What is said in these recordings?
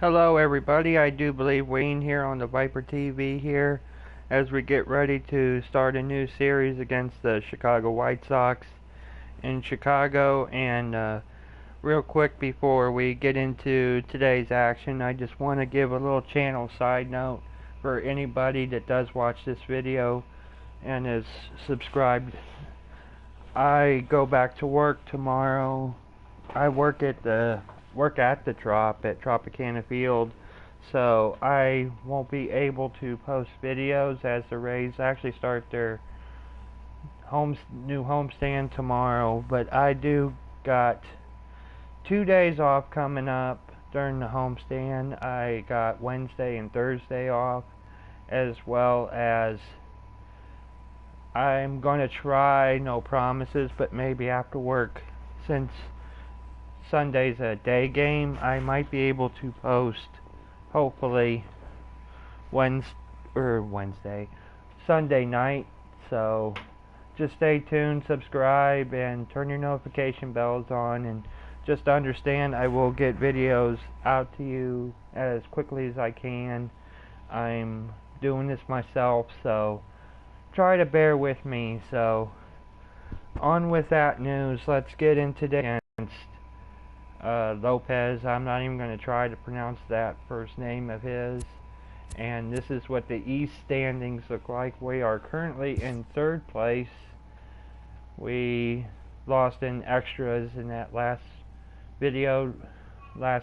Hello everybody, I do believe we're in here on the Viper TV here as we get ready to start a new series against the Chicago White Sox in Chicago. And real quick before we get into today's action, I just want to give a little channel side note for anybody that does watch this video and is subscribed. I go back to work tomorrow. I work at the Trop at Tropicana Field, so I won't be able to post videos as the Rays actually start their new homestand tomorrow. But I do got 2 days off coming up during the homestand. I got Wednesday and Thursday off, as well as I'm going to try, no promises, but maybe after work, since Sunday's a day game, I might be able to post hopefully Sunday night. So just stay tuned, subscribe, and turn your notification bells on, and just understand I will get videos out to you as quickly as I can. I'm doing this myself, so try to bear with me. So on with that news, let's get into the against Lopez. I'm not even going to try to pronounce that first name of his. And this is what the East standings look like. We are currently in third place. We lost in extras in that last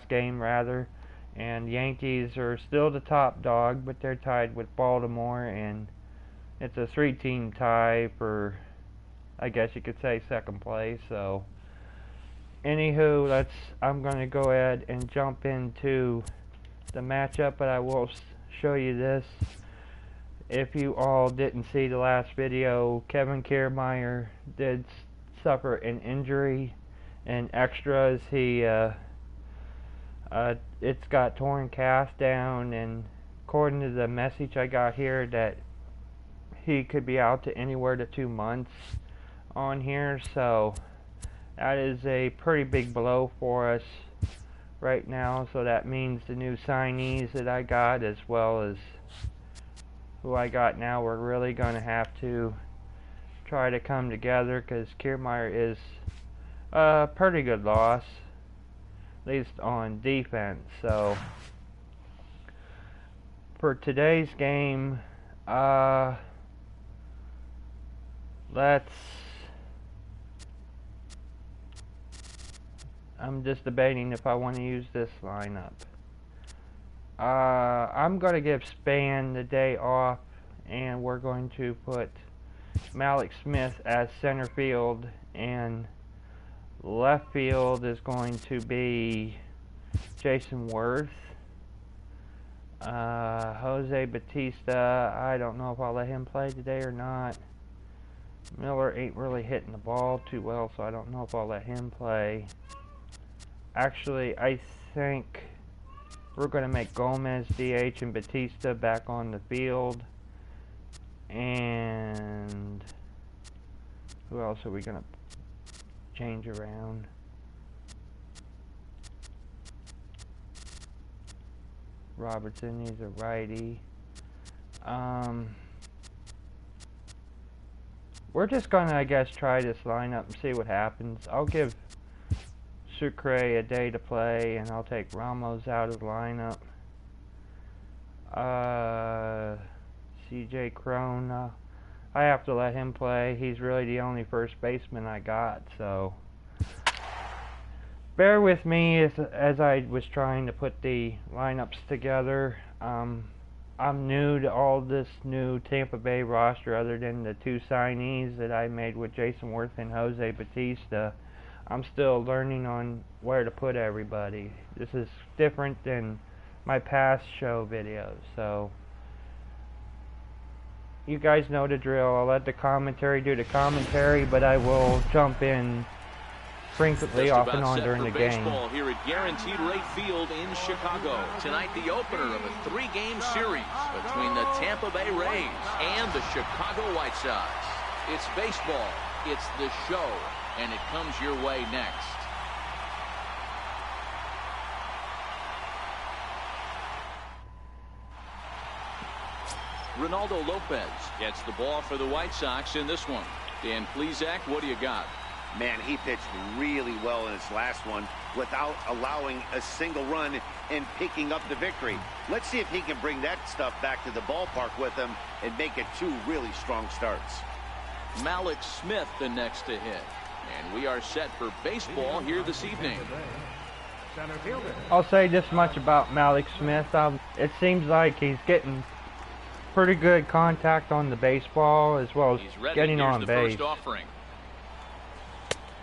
game rather. And Yankees are still the top dog, but they're tied with Baltimore, and it's a 3-team tie for, I guess you could say, second place. So anywho, I'm going to go ahead and jump into the matchup, but I will show you this. If you all didn't see the last video, Kevin Kiermaier did suffer an injury in extras. It's got torn calf down, and according to the message I got here, that he could be out to anywhere to 2 months on here. So that is a pretty big blow for us right now. So that means the new signees that I got, as well as who I got now, we're really going to have to try to come together, because Kiermaier is a pretty good loss, at least on defense. So for today's game, I'm just debating if I want to use this lineup. I'm going to give Span the day off, and we're going to put Malik Smith as center field, and left field is going to be Jason Worth. Jose Batista, I don't know if I'll let him play today or not. Miller ain't really hitting the ball too well, so I don't know if I'll let him play. Actually, I think we're going to make Gomez DH and Batista back on the field. And who else are we going to change around? Robertson, he's a righty. We're just going to, I guess, try this lineup and see what happens. I'll give Sucre a day to play, and I'll take Ramos out of the lineup. CJ Cron, I have to let him play. He's really the only first baseman I got, so bear with me as I was trying to put the lineups together. I'm new to all this new Tampa Bay roster, other than the 2 signees that I made with Jason Worth and Jose Batista. I'm still learning on where to put everybody. This is different than my past show videos, so you guys know the drill. I'll let the commentary do the commentary, but I will jump in frequently off and on during the game. Here at Guaranteed Rate Field in Chicago. Tonight, the opener of a 3-game series between the Tampa Bay Rays and the Chicago White Sox. It's baseball, it's the show, and it comes your way next. Ronaldo Lopez gets the ball for the White Sox in this one. Dan Plesac, what do you got? Man, he pitched really well in his last one without allowing a single run and picking up the victory. Let's see if he can bring that stuff back to the ballpark with him and make it 2 really strong starts. Malik Smith the next to hit. And we are set for baseball here this evening. I'll say this much about Malik Smith. It seems like he's getting pretty good contact on the baseball as well as getting on base.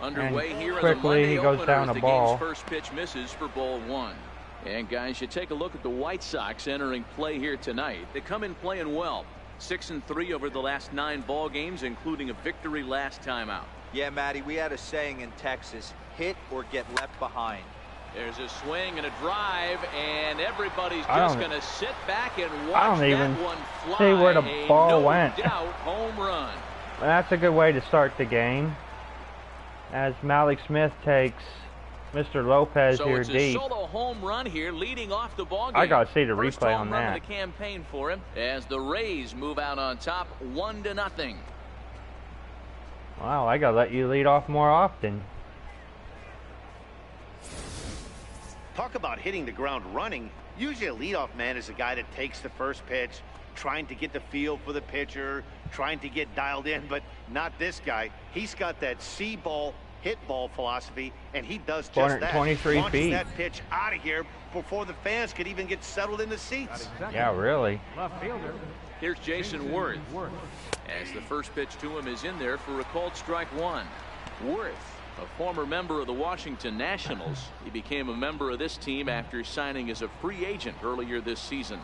Underway And here quickly in the he Monday goes opener down as a the ball. game's first pitch misses for ball 1. And guys, you take a look at the White Sox entering play here tonight. They come in playing well. 6-3 over the last 9 ball games, including a victory last time out. Yeah, Matty, we had a saying in Texas, hit or get left behind. There's a swing and a drive, and everybody's just going to sit back and watch that one fly. See where the ball went. No doubt home run. That's a good way to start the game, as Malik Smith takes Mr. Lopez here it's deep. A solo home run here, leading off the ball game. I gotta see the First replay home on run that. of the campaign for him as the Rays move out on top, 1-0. Wow, I gotta let you lead off more often. Talk about hitting the ground running. Usually a leadoff man is a guy that takes the first pitch, trying to get the feel for the pitcher, trying to get dialed in, but not this guy. He's got that see ball, hit ball philosophy, and he does just that. 23 Launches feet. that pitch out of here before the fans could even get settled in the seats. Yeah, really. Here's Jason Worth. As the first pitch to him is in there for a called strike 1. Worth, a former member of the Washington Nationals. He became a member of this team after signing as a free agent earlier this season.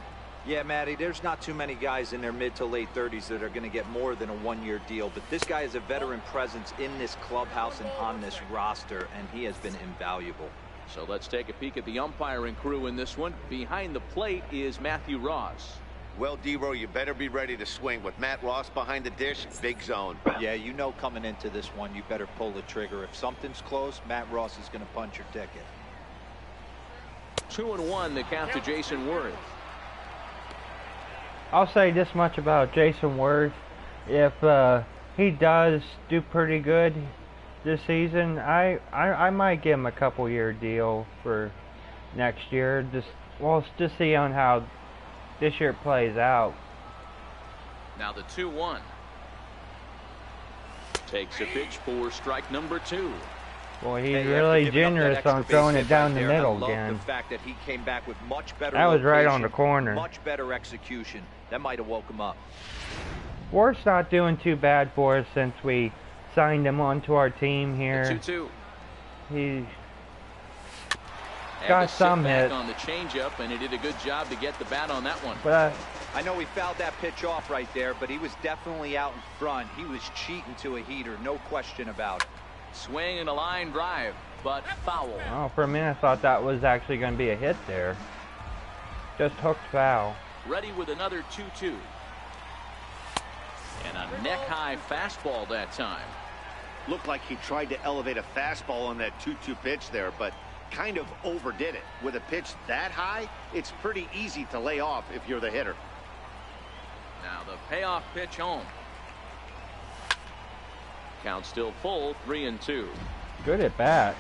Yeah, Matty, there's not too many guys in their mid to late 30s that are going to get more than a 1-year deal, but this guy is a veteran presence in this clubhouse and on this roster, and he has been invaluable. So let's take a peek at the umpiring crew in this one. Behind the plate is Matthew Ross. Well, D-Row, you better be ready to swing. With Matt Ross behind the dish, big zone. Yeah, you know coming into this one, you better pull the trigger. If something's close, Matt Ross is going to punch your ticket. 2-1 the count to Jason Worth. I'll say this much about Jason Worth. If he does do pretty good this season, I might give him a couple-year deal for next year. Just see on how this year plays out. Now the 2-1. Takes a pitch for strike number 2. Boy, he's really generous on throwing it down the middle again. The fact that he came back with much better that was right location, on the corner. much better execution. That might have woke him up. Worth's not doing too bad for us since we signed him onto our team here. 2-2. He got some hits on the changeup, and he did a good job to get the bat on that one. But I know he fouled that pitch off right there, but he was definitely out in front. He was cheating to a heater, no question about it. Swing and a line drive, but foul. oh, for a minute I thought that was actually going to be a hit there. Just hooked foul. Ready with another 2-2. And a neck-high fastball that time. Looked like he tried to elevate a fastball on that 2-2 pitch there, but kind of overdid it. With a pitch that high, it's pretty easy to lay off if you're the hitter. Now the payoff pitch home. Count still full, 3-2. Good at bat.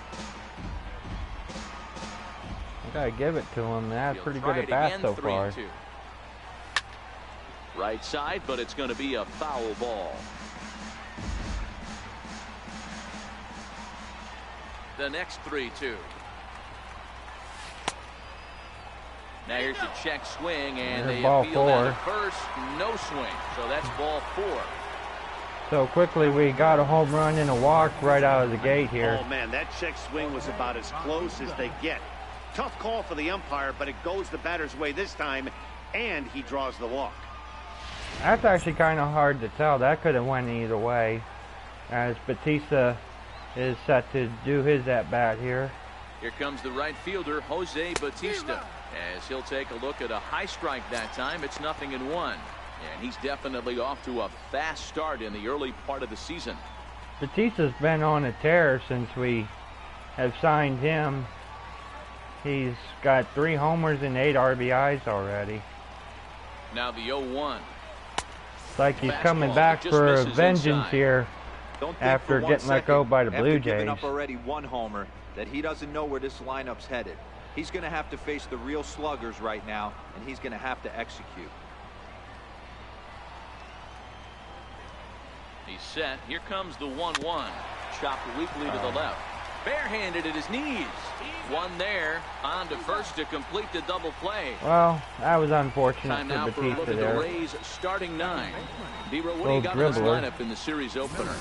I gotta give it to him. That's pretty good at bat so far. 3-2. Right side, but it's going to be a foul ball. The next 3-2. Now here's the check swing, and they appeal that at first. No swing, so that's ball 4. So quickly we got a home run and a walk right out of the gate here. Oh man, that check swing was about as close as they get. Tough call for the umpire, but it goes the batter's way this time, and he draws the walk. That's actually kind of hard to tell. That could have went either way, as Batista is set to do his at-bat here. Here comes the right fielder, Jose Batista, as he'll take a look at a high strike that time. It's 0-1. And he's definitely off to a fast start in the early part of the season. Batista's been on a tear since we have signed him. He's got 3 homers and 8 RBIs already. Now the 0-1. It's like he's coming back for a vengeance here after getting let go by the Blue Jays. Giving up already one homer, that he doesn't know where this lineup's headed. He's going to have to face the real sluggers right now, and he's going to have to execute. He's set. Here comes the 1-1. Chopped weakly to the left. Barehanded at his knees. One there. On to first to complete the double play. Well, that was unfortunate Time now for for a look Batista at there. the Rays starting 9. D-Row, what do you got in this lineup in the series opener?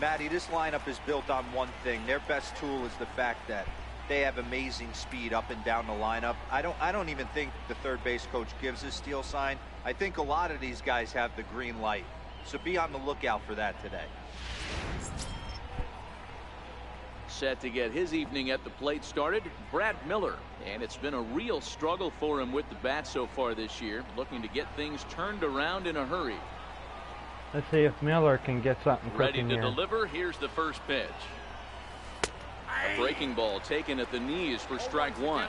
Matty, this lineup is built on one thing. Their best tool is the fact that they have amazing speed up and down the lineup. I don't even think the third base coach gives a steal sign. I think a lot of these guys have the green light. So be on the lookout for that today. Set to get his evening at the plate started, Brad Miller. And it's been a real struggle for him with the bat so far this year, looking to get things turned around in a hurry. Let's see if Miller can get something Ready cooking to here. deliver. Here's the first pitch. A breaking ball taken at the knees for strike 1.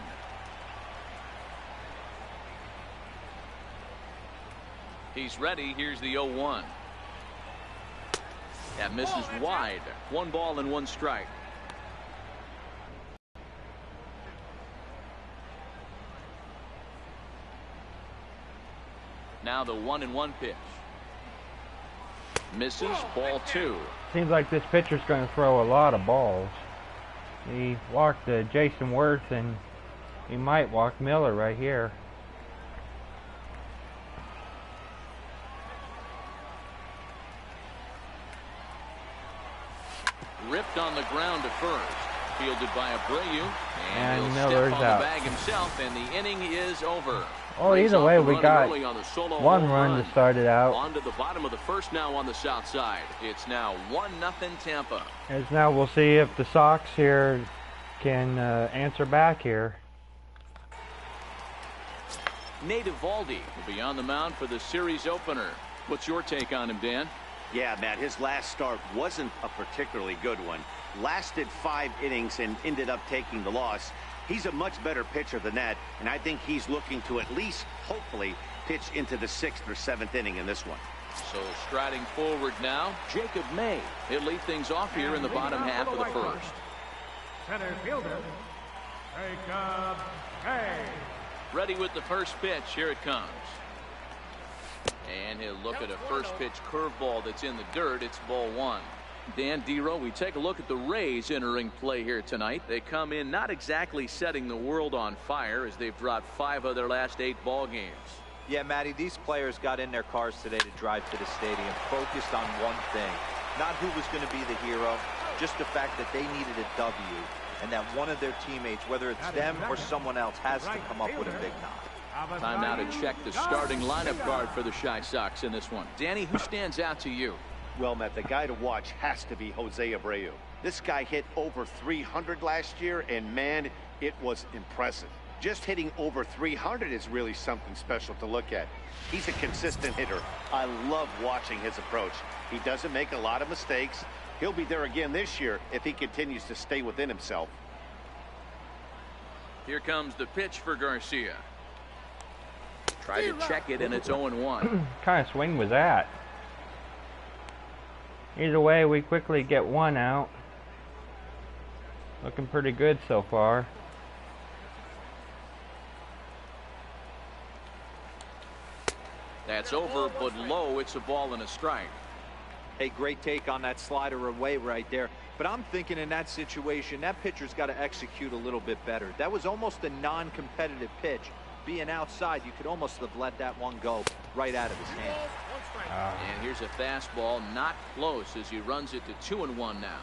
He's ready. Here's the 0-1. That misses wide. 1 ball and 1 strike. Now the 1-1 pitch. Misses. Ball 2. Seems like this pitcher's going to throw a lot of balls. He walked Jason Worth, and he might walk Miller right here. Ripped on the ground to first. Fielded by Abreu. And he'll Miller's step on out. the bag himself, and the inning is over. Oh, Rays either off way, and we running got early on the solo 1 home run to start it out. On to the bottom of the first now on the south side. It's now 1-0 Tampa. As now we'll see if the Sox here can answer back here. Nate Eovaldi will be on the mound for the series opener. What's your take on him, Dan? Yeah, Matt, his last start wasn't a particularly good one. Lasted 5 innings and ended up taking the loss. He's a much better pitcher than that, and I think he's looking to at least, hopefully, pitch into the 6th or 7th inning in this one. So striding forward now, Jacob May. He'll lead things off here in the bottom half of the first. Center fielder, Jacob May. Ready with the first pitch. Here it comes. And he'll look at a first pitch curveball that's in the dirt. It's ball 1. Dan, D-Row, we take a look at the Rays entering play here tonight. They come in not exactly setting the world on fire, as they've dropped 5 of their last 8 ball games. Yeah, Matty, these players got in their cars today to drive to the stadium, focused on one thing. Not who was going to be the hero, just the fact that they needed a W, and that one of their teammates, whether it's them or someone else, has to come up with a big knock. Time now to check the starting lineup card for the Chi Sox in this one. Danny, who stands out to you? Well, Matt, the guy to watch has to be Jose Abreu. This guy hit over 300 last year, and man, it was impressive. Just hitting over 300 is really something special to look at. He's a consistent hitter. I love watching his approach. He doesn't make a lot of mistakes. He'll be there again this year if he continues to stay within himself. Here comes the pitch for Garcia. Try to check it, and it's 0-1. What kind of swing was that? Either way, we quickly get 1 out. Looking pretty good so far. That's over, but low. It's a ball and a strike. Hey, great take on that slider away right there. But I'm thinking in that situation, that pitcher's got to execute a little bit better. That was almost a non-competitive pitch. Being outside, you could almost have let that one go right out of his hand. And here's a fastball, not close, as he runs it to 2-1 now.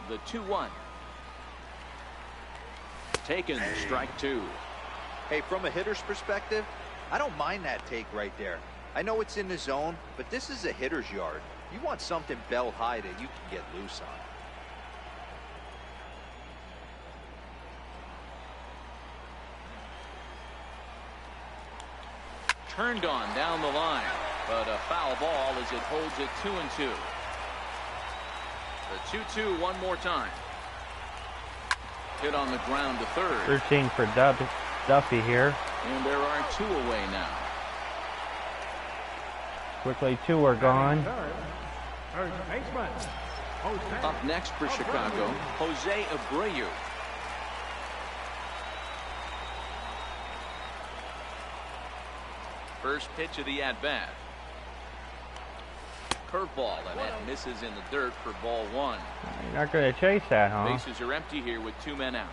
The 2-1. Taken, strike 2. Hey, from a hitter's perspective, I don't mind that take right there. I know it's in the zone, but this is a hitter's yard. You want something belt high that you can get loose on. Turned on down the line, but a foul ball as it holds it 2-2. The 2-2 one more time. Hit on the ground to third. 13 for Duffy here. And there are 2 away now. Quickly, 2 are gone. Third, first baseman, Jose. Up next for Chicago, Jose Abreu. First pitch of the at-bat. Curveball, and that misses in the dirt for ball 1. You're not going to chase that, huh? Bases are empty here with 2 men out.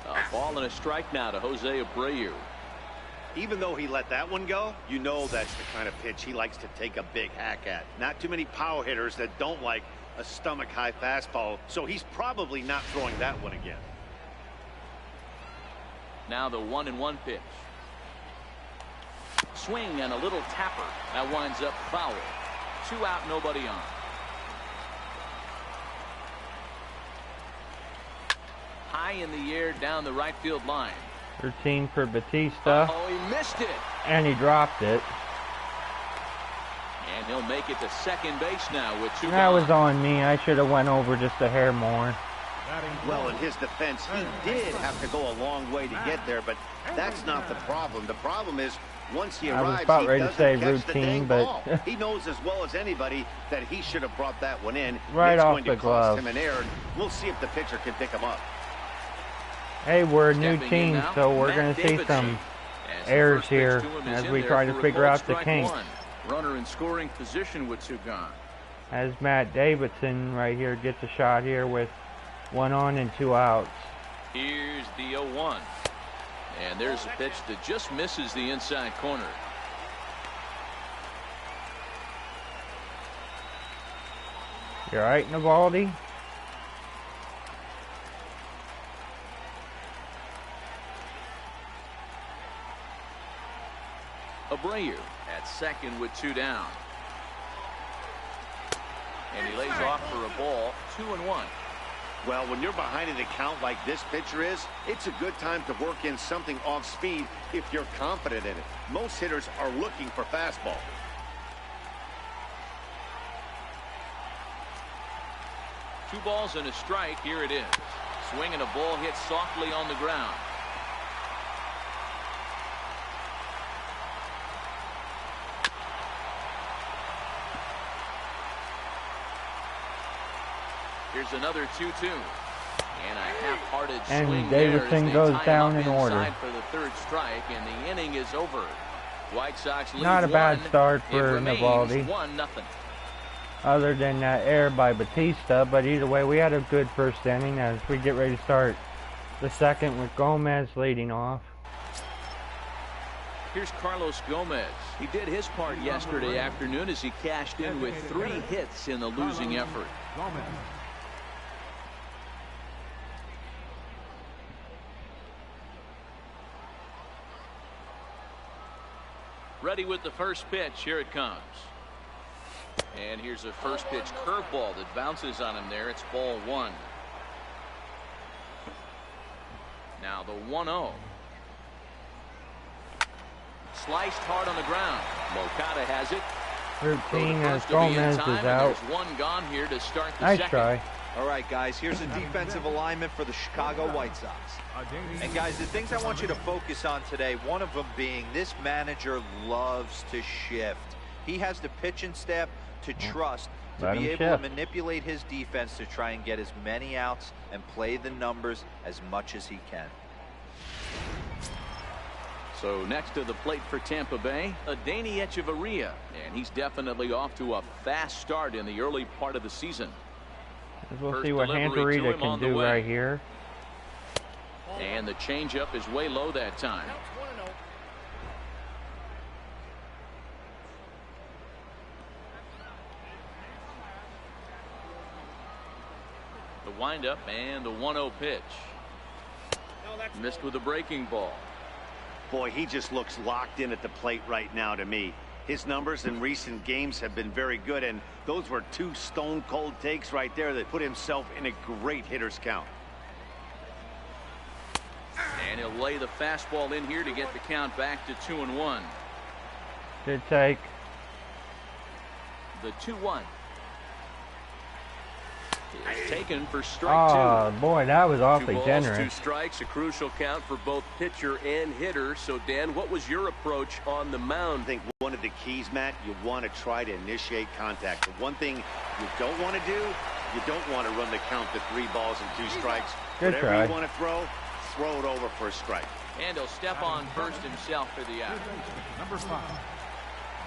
A ball and a strike now to Jose Abreu. Even though he let that one go, you know that's the kind of pitch he likes to take a big hack at. Not too many power hitters that don't like a stomach-high fastball, so he's probably not throwing that one again. Now the 1-1 pitch. Swing and a little tapper. That winds up foul. 2 out, nobody on. High in the air down the right field line. 13 for Batista. Oh, he missed it. And he dropped it. And he'll make it to second base now with 2 That gone. was on me. I should have went over just a hair more. Well, in his defense, he did have to go a long way to get there, but that's not the problem. The problem is once he I was arrives, about he ready to doesn't say catch the routine, dang but ball. He knows as well as anybody that he should have brought that one in. Right it's off going the to glove. cost him an error. We'll see if the pitcher can pick him up. Hey, we're a new Stepping in team, now, so we're Matt going to see Davidson. some As the errors first pitch here to him is as in we there try to for a figure ball, out the strike kinks. 1. Runner in scoring position with 2 gone. As Matt Davidson right here gets a shot here with 1 on and 2 outs. Here's the 0-1. And there's a pitch that just misses the inside corner. You all right, Navaldi? Abreu at second with 2 down. And he lays off for a ball, 2-1. Well, when you're behind in a count like this pitcher is, it's a good time to work in something off speed if you're confident in it. Most hitters are looking for fastball. Two balls and a strike. Here it is. Swing and a ball hit softly on the ground. Here's another 2-2. And a half-hearted And swing Davidson there as they goes tie him down up in order. inside for the 3rd strike, and the inning is over. White Sox lead Not a bad 1. start It for remains Navaldi. 1-0. Other than that error by Batista, but either way, we had a good first inning as we get ready to start the second with Gomez leading off. Here's Carlos Gomez. He did his part yesterday afternoon as he cashed in with 3 hits in the losing effort. Gomez. Ready with the first pitch. Here it comes. And here's a first pitch curveball that bounces on him there. It's ball 1. Now the 1-0. Sliced hard on the ground. Moncada has it. Routine Throw to as first will be in Gomez time, is and out. There's 1 gone here to start the Nice second. try. All right, guys, here's a defensive alignment for the Chicago White Sox. And guys, the things I want you to focus on today, one of them being this manager loves to shift. He has the pitching staff to trust to Let be him able shift. to manipulate his defense to try and get as many outs and play the numbers as much as he can. So next to the plate for Tampa Bay, Adeiny Echeverria, and he's definitely off to a fast start in the early part of the season. As we'll First see what delivery to Hantarita him can on the do way. right here. And the changeup is way low that time. The windup and the 1-0 pitch. Missed with a breaking ball. Boy, he just looks locked in at the plate right now to me. His numbers in recent games have been very good, and those were 2 stone-cold takes right there that put himself in a great hitter's count. And he'll lay the fastball in here to get the count back to 2-1. Good take. The 2-1. is taken for strike two. Oh, boy, that was awfully 2 balls, generous. 2 strikes, a crucial count for both pitcher and hitter. So, Dan, what was your approach on the mound? I think one of the keys, Matt, you want to try to initiate contact. The one thing you don't want to do, you don't want to run the count to 3 balls and 2 strikes. Good Whatever try. you want to throw it over for a strike. And he'll step on first himself for the out. Number 5,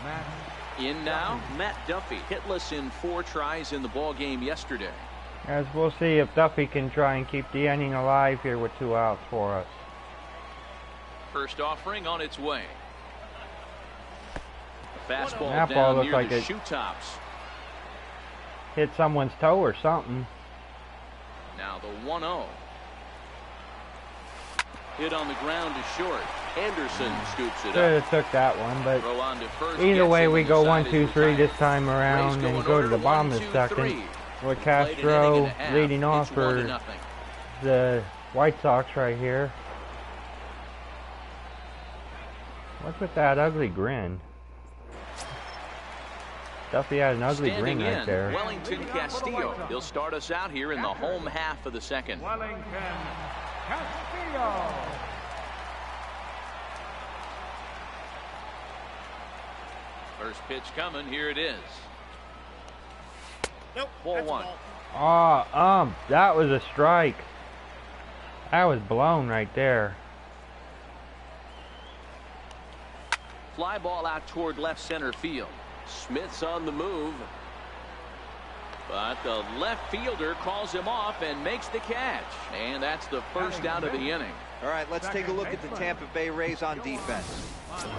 Matt. In now, Matt Duffy, hitless in 4 tries in the ball game yesterday. As we'll see if Duffy can try and keep the inning alive here with 2 outs for us. First offering on its way. Fastball That ball down looks near like the it shoe tops. hit someone's toe or something. Now the 1-0. Hit on the ground to short. Anderson scoops it Should up. have took that one, but Throw on to first, either gets way him, we and go the 1, side 2, is 3 retired. this time around Rays and going go to the order, bottom 1, of the 2, second 3. with Played an inning Castro and a half. leading off It's 1-0. for the White Sox right here. What's with that ugly grin? Duffy had an ugly Standing grin right in, there. Wellington Castillo. He'll start us out here in the home half of the second. Wellington Castillo. First pitch coming. Here it is. Nope. Ball 1. Oh, that was a strike. That was blown right there. Fly ball out toward left center field. Smith's on the move. But the left fielder calls him off and makes the catch. And that's the first out of the inning. All right, let's take a look at the Tampa Bay Rays on defense.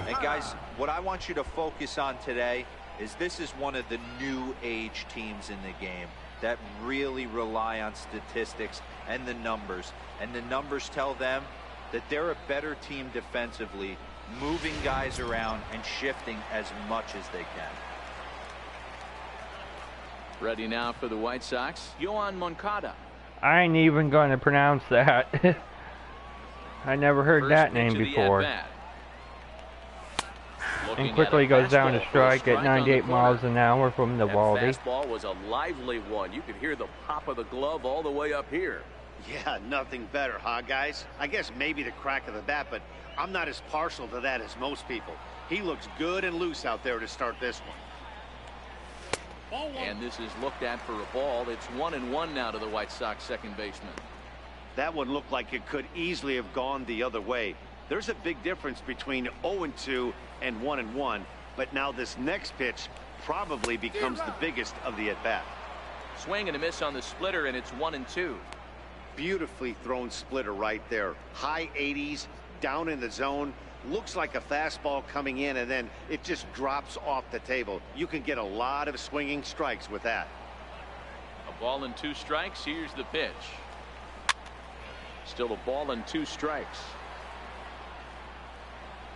And guys, what I want you to focus on today is this is one of the new age teams in the game that really rely on statistics and the numbers. And the numbers tell them that they're a better team defensively, moving guys around and shifting as much as they can. Ready now for the White Sox, Yoan Moncada. I ain't even going to pronounce that. I never heard First that pitch name of the before. at-bat. Looking And at quickly a goes down fastball to for a strike at on the 98 corner. miles an hour from That Navaldi. fastball was a lively one. You could hear the pop of the glove all the way up here. Yeah, nothing better, huh, guys? I guess maybe the crack of the bat, but I'm not as partial to that as most people. He looks good and loose out there to start this one. And this is looked at for a ball. It's 1-1 now to the White Sox second baseman. That one looked like it could easily have gone the other way. There's a big difference between 0-2 and 1-1, but now this next pitch probably becomes the biggest of the at-bat. Swing and a miss on the splitter, and it's 1-2. Beautifully thrown splitter right there. High 80s, down in the zone. Looks like a fastball coming in, and then it just drops off the table. You can get a lot of swinging strikes with that. A ball and 2 strikes. Here's the pitch. Still a ball and 2 strikes.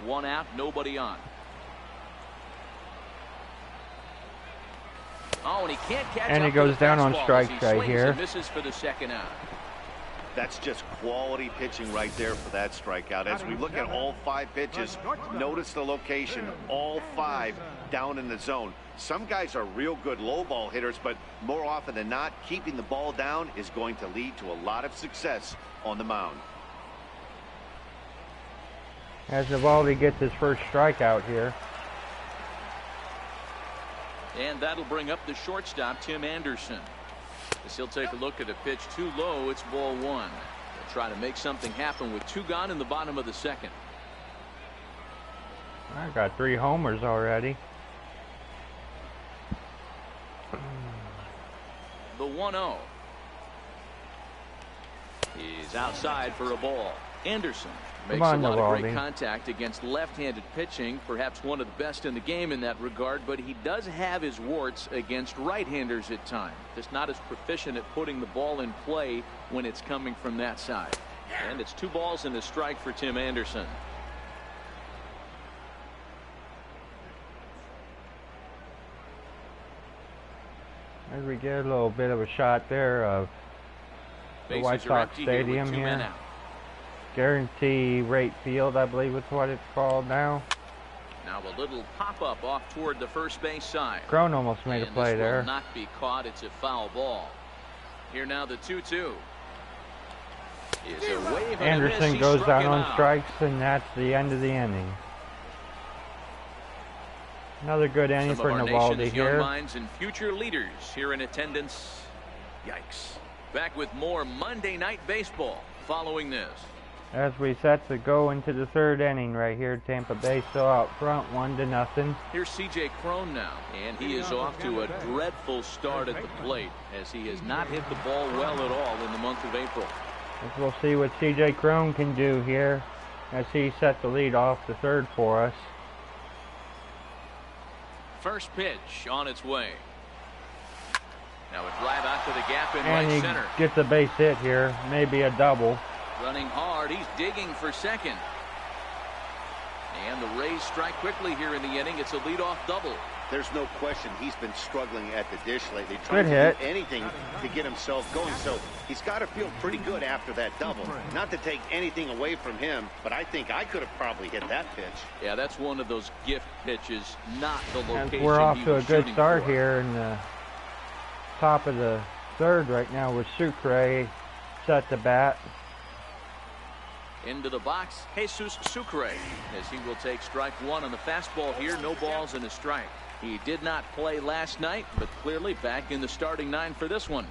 1 out, nobody on. Oh, and he can't catch And up it goes to the down on fastball as strikes he right swings here. and misses for the second out. That's just quality pitching right there for that strikeout. As we look at all 5 pitches, notice the location. All 5 down in the zone. Some guys are real good low ball hitters, but more often than not, keeping the ball down is going to lead to a lot of success on the mound. As Navaldi gets his first strikeout here. And that'll bring up the shortstop, Tim Anderson. As he'll take a look at a pitch too low, it's ball 1. They'll try to make something happen with 2 gone in the bottom of the second. I got 3 homers already. The 1-0. He's outside for a ball. Anderson makes a on, lot of great Navaldi. contact against left-handed pitching, perhaps one of the best in the game in that regard, but he does have his warts against right-handers at times. Just not as proficient at putting the ball in play when it's coming from that side. And it's 2 balls and a strike for Tim Anderson. As we get a little bit of a shot there of the Bases White are Sox empty here with Stadium 2 men here. out. Guarantee rate field, I believe is what it's called now. Now a little pop-up off toward the first base side. Crone almost made a And play this there. will not be caught. It's a foul ball. Here now the 2-2. Is a wave and a miss. Anderson He goes struck down him on out. strikes, and that's the end of the inning. Another good inning Some for of our Navaldi nation's young here. minds and future leaders here in attendance. Yikes. Back with more Monday Night Baseball following this. As we set to go into the third inning right here, Tampa Bay still out front 1-0. Here's C.J. Crone now, and he is off to a dreadful start at the plate as he has not hit the ball well at all in the month of April. As we'll see what C.J. Crone can do here as he sets the lead off the third for us. First pitch on its way. Now a drive out to the gap in And right he center. gets a base hit here, maybe a double. Running hard, he's digging for second. And the Rays strike quickly here in the inning. It's a leadoff double. There's no question he's been struggling at the dish lately, trying Good to hit. do anything to get himself going. So he's got to feel pretty good after that double. Not to take anything away from him, but I think I could have probably hit that pitch. Yeah, that's one of those gift pitches, not the As location we're off he to a was good shooting start for. here in the top of the third right now with Sucre set to bat. Into the box, Jesus Sucre, as he will take strike one on the fastball here. No balls and a strike. He did not play last night, but clearly back in the starting nine for this one.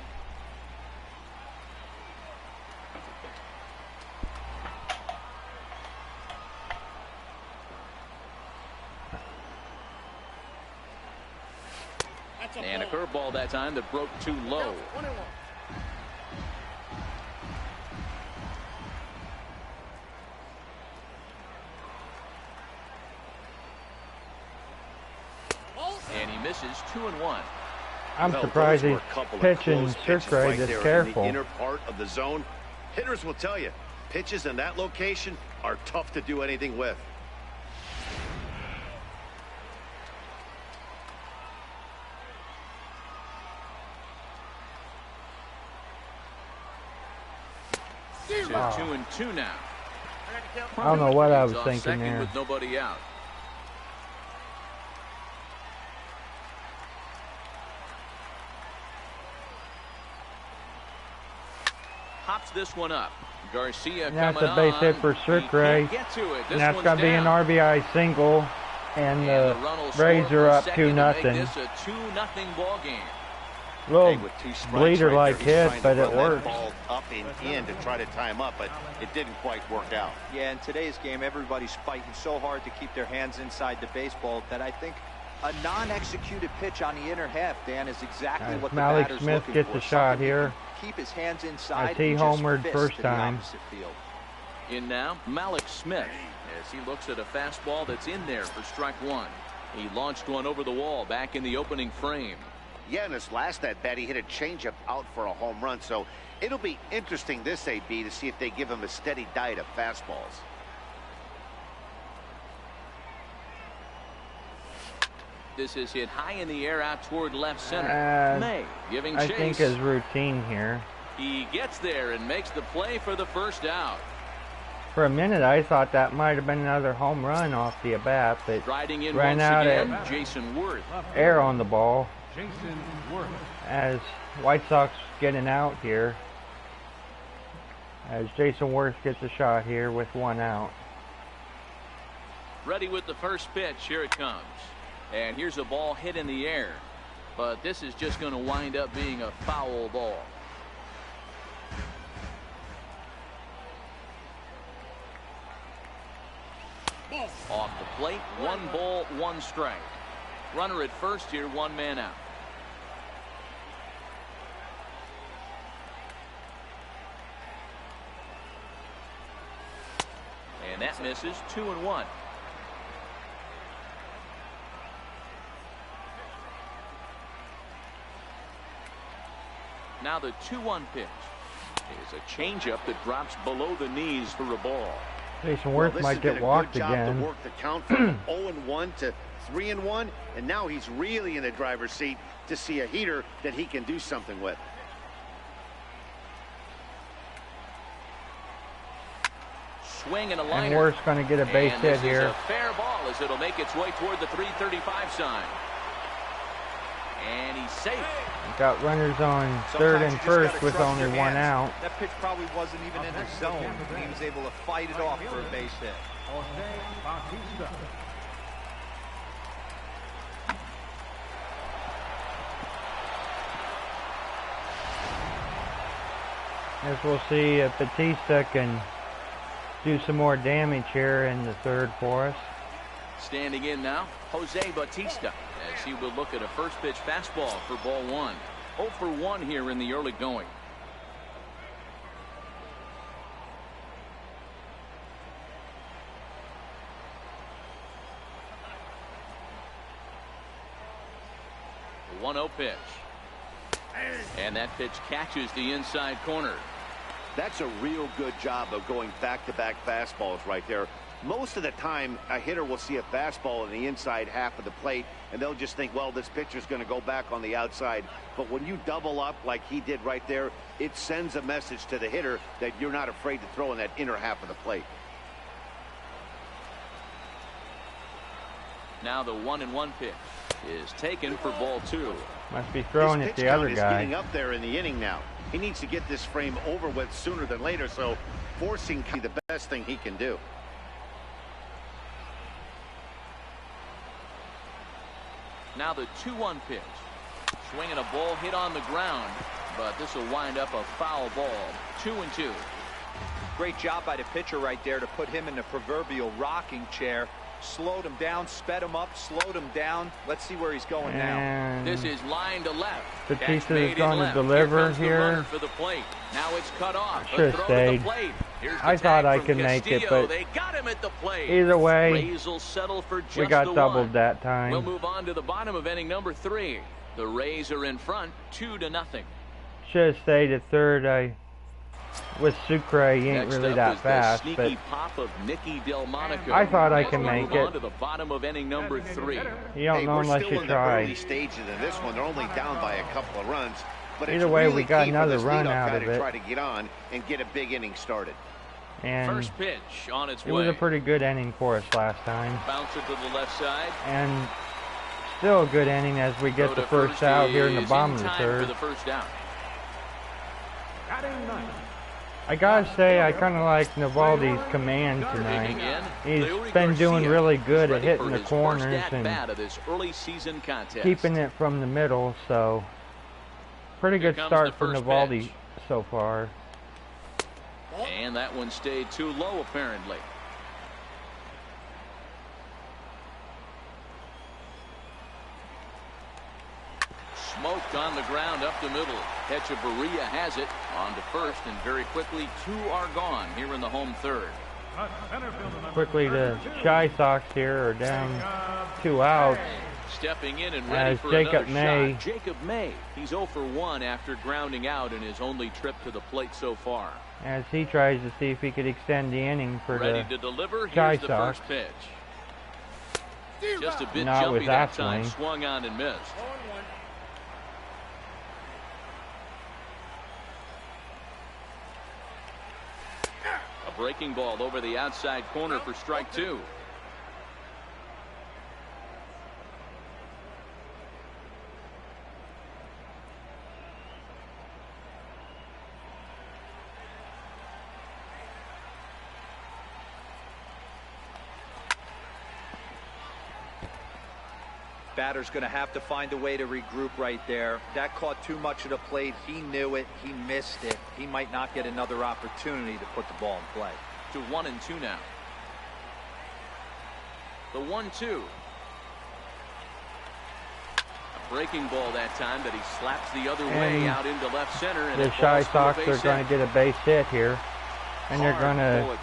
And a curveball that time that broke too low. And he misses 2-1. I'm Well, surprised those he's were a couple of pitching close pitches Sucre right this there in careful. the inner part of the zone. Hitters will tell you, pitches in that location are tough to do anything with. So 2-2 now. I don't know what I was He's off thinking second there. with nobody out. Pops this one up. Garcia And that's coming a base hit on. for He Sucre. can't get to it. This And that's one's going to be an down. RBI single. And the run will Rays score are for up second to make 2-0. This a 2-0 ball game. Little With two strikes bleeder like right there, he's hit, trying but to it run that works. ball up and in to try to tie him up, but it didn't quite work out. Yeah, in today's game, everybody's fighting so hard to keep their hands inside the baseball that I think a non-executed pitch on the inner half, Dan, is exactly what the Malik batter's Smith looking gets for. a shot Something here. that can keep his hands inside As he and just homered fist first to the time. opposite field. In now, Malik Smith, as he looks at a fastball that's in there for strike one. He launched one over the wall back in the opening frame. Yeah, in his last at bat, he hit a changeup out for a home run. So it'll be interesting this AB to see if they give him a steady diet of fastballs. This is hit high in the air out toward left center. May giving I chase. think his routine here. He gets there and makes the play for the first out. For a minute, I thought that might have been another home run off the at-bat, but Riding in ran once out again, at Jason Worth. air on the ball. Jason Worth. As White Sox getting out here. As Jason Worth gets a shot here with one out. Ready with the first pitch. Here it comes. And here's a ball hit in the air. But this is just going to wind up being a foul ball. Off the plate, 1 ball, 1 strike. Runner at first here, 1 man out. And that misses. 2-1. Now the 2-1 pitch is a changeup that drops below the knees for a ball. Jason Well, Worth this might has been get a walked good job again. to work the count from 0-1 to 3-1, and now he's really in the driver's seat to see a heater that he can do something with. Swing and a liner. And Worth's going to get a base And hit this here. is a fair ball as it'll make its way toward the 335 sign. And he's safe. Got runners on third and first with only one out. That pitch probably wasn't even in the zone, and he was able to fight it off for a base hit. As we'll see if Batista can do some more damage here in the third for us. Standing in now, Jose Batista, as he will look at a first pitch fastball for ball one. 0 for 1 here in the early going. The 1-0 pitch. And that pitch catches the inside corner. That's a real good job of going back-to-back fastballs right there. Most of the time, a hitter will see a fastball in the inside half of the plate, and they'll just think, well, this pitcher's going to go back on the outside. But when you double up like he did right there, it sends a message to the hitter that you're not afraid to throw in that inner half of the plate. Now the 1-1 pitch is taken for ball two. Must be throwing it the other His pitch count is guy. getting up there in the inning now. He needs to get this frame over with sooner than later, so forcing can be the best thing he can do. Now the 2-1 pitch. Swinging a ball hit on the ground, but this will wind up a foul ball. 2-2. Great job by the pitcher right there to put him in the proverbial rocking chair. Slowed him down, sped him up, slowed him down. Let's see where he's going now. And This is line to left. Batista is going to deliver here. For the plate. Now it's cut off. Should have stayed. I thought I could make it, but they got him at the plate. Either way, Rays will settle for just we got the doubled one. that time. We'll move on to the bottom of inning number 3. The Rays are in front, 2-0. Should have stayed at third. With Sucre, he ain't Next really up that is the fast, sneaky but pop of Nicky Delmonico. I thought I As can we make move it. on to the bottom of inning number 3. you don't know we're unless still you in the early try. stages of this one. They're only down by a couple of runs. But Either it's way, really we got key for another this run leadoff out guy of to it. try to get on and get a big inning started. And First pitch on its it way. was a pretty good inning for us last time. Bounce it to the left side. And still a good inning as we get Throw the to first out here in the is bottom of the time third. For the first down. Batting ninth. I gotta say, I kind of like Navaldi's command Digging tonight. in, He's Leury been doing Garcia really good is at ready hitting for the his corners first and at-bat of this early season contest. keeping it from the middle, so pretty Here good comes start the for first Navaldi pitch. so far. And that one stayed too low, apparently. Smoked on the ground up the middle. Hechavarria has it on to first, and very quickly 2 are gone here in the home third. Quickly, the Shy Sox here are down 2 outs. Stepping in and ready As for Jacob another May. shot. Jacob May. He's 0 for 1 after grounding out in his only trip to the plate so far. As he tries to see if he could extend the inning for Ready the to deliver. Sky Here's the Sox. first pitch. Just a bit Not jumpy with that that time. swing. Swung on and missed. A breaking ball over the outside corner for strike 2. Batter's going to have to find a way to regroup right there. That caught too much of the plate. He knew it. He missed it. He might not get another opportunity to put the ball in play. To 1-2 now. The 1-2. A breaking ball that time that he slaps the other way And out into left center. And The it Shy falls for a Sox are base going hit. to get a base hit here. And they're going to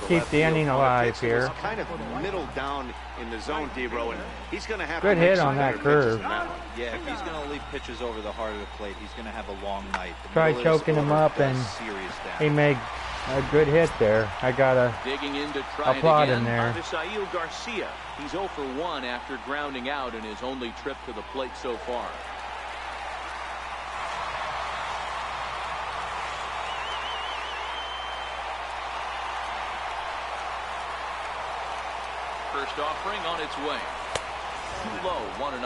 keep the inning alive here. It's kind of middle down in the zone, D-Row, and he's going to have Good to make hit some on that better curve. pitches than that one. Yeah, if he's going to leave pitches over the heart of the plate, he's going to have a long night. The Try middle of his choking him order up, does and serious he damage. made a good hit there. I got to Digging in to try applaud it him again. there. Avisail Garcia. He's 0 for 1 after grounding out in his only trip to the plate so far. First offering on its way. Too low, 1-0.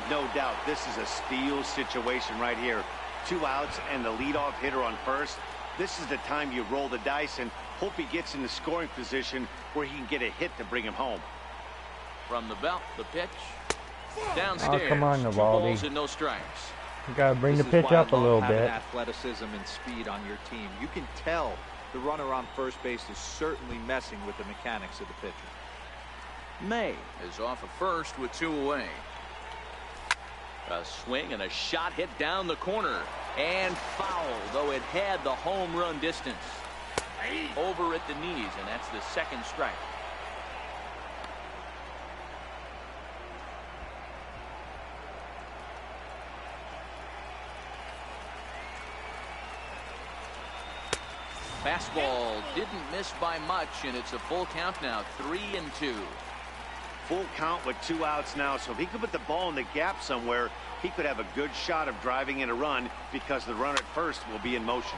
No doubt, this is a steal situation right here. 2 outs and the leadoff hitter on first. This is the time you roll the dice and hope he gets in the scoring position where he can get a hit to bring him home. From the belt, the pitch. Downstairs. Oh, come on, 2 Navaldi. balls and no strikes. You gotta bring This the is pitch why I up a love little having bit. athleticism and speed on your team. You can tell the runner on first base is certainly messing with the mechanics of the pitcher. May is off of first with 2 away. A swing and a shot hit down the corner. And foul, though it had the home run distance. Over at the knees, and that's the 2nd strike. Fastball didn't miss by much, and it's a full count now, 3-2. Full count with 2 outs now, so if he could put the ball in the gap somewhere, he could have a good shot of driving in a run because the runner at first will be in motion.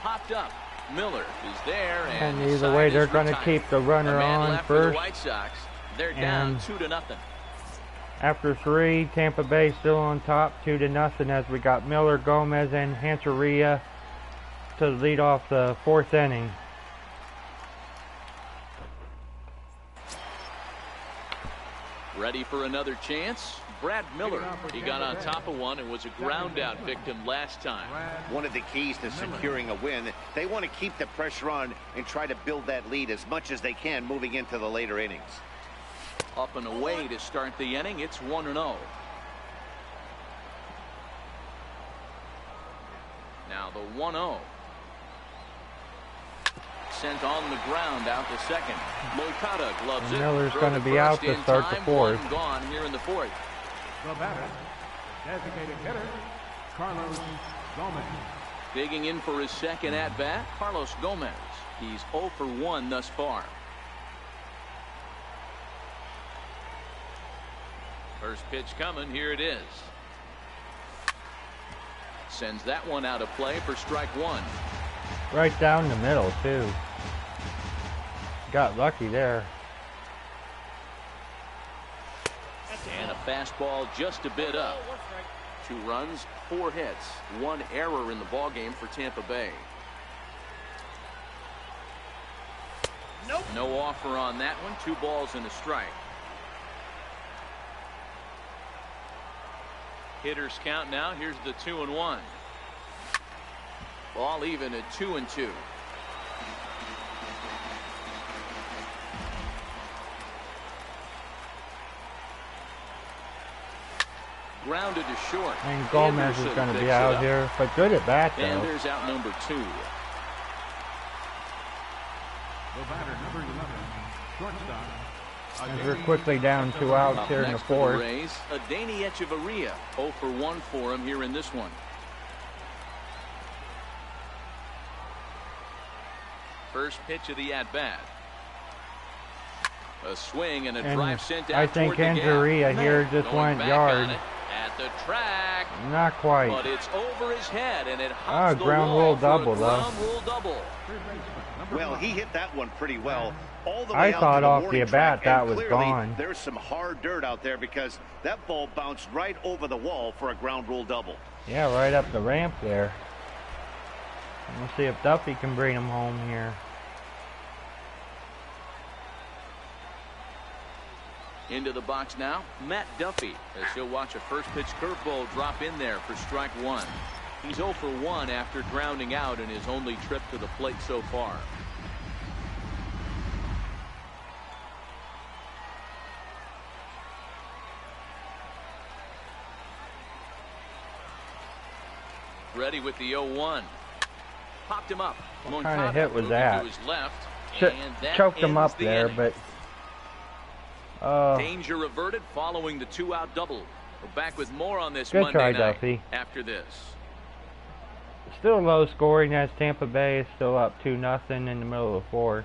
Popped up. Miller is there, And the either way, side they're is going to retired. keep the runner A man on left for the first. White Sox. They're down And 2-0. after 3, Tampa Bay still on top, 2-0, as we got Miller, Gomez, and Hancheria to lead off the 4th inning. Ready for another chance? Brad Miller. He got on top of one and was a ground out victim last time. One of the keys to securing a win, they want to keep the pressure on and try to build that lead as much as they can moving into the later innings. Up and away to start the inning. It's 1-0. Now the 1-0. Sent on the ground out to second. Moncada gloves it. Miller's Throw going to to be first out to in start the time. 4th. 1 gone here in the 4th. The batter, designated hitter, Carlos Gomez. Digging in for his 2nd at bat, Carlos Gomez. He's 0 for 1 thus far. First pitch coming. Here it is. Sends that one out of play for strike 1. Right down the middle, too. Got lucky there. And a fastball just a bit up. 2 runs, 4 hits, 1 error in the ballgame for Tampa Bay. No offer on that one. 2 balls and a strike. Hitters count now. Here's the 2-1. Ball even at 2-2. Grounded to short. And Gomez is going to be out here, but good at bat, though. And there's out number 2. The batter, number 11, shortstop. As we're quickly down 2 outs Up here in the next for the 4th. Rays, Adeiny Echeverria, 0 for 1 for him here in this one. First pitch of the at-bat. A swing and a And drive sent out I think toward the gap. Hancheria here just Going went back yard. on it at the track. Not quite. But it's over his head, and it hops the ground wall rule for double, a though. ground rule double. Well, he hit that one pretty well. All the way I out thought to the off warning the at-bat track, that and was clearly gone. There's some hard dirt out there because that ball bounced right over the wall for a ground rule double. Yeah, right up the ramp there. We'll see if Duffy can bring him home here. Into the box now, Matt Duffy, as he'll watch a first pitch curveball drop in there for strike 1. He's 0 for 1 after grounding out in his only trip to the plate so far. Ready with the 0-1. Popped him up. What kind of hit was that? To his left, Ch and that choked him ends up the there, inning. but Danger averted following the 2-out double. We're back with more on this Good Monday try, night Duffy. after this. still low scoring as Tampa Bay is still up 2-0 in the middle of the 4th.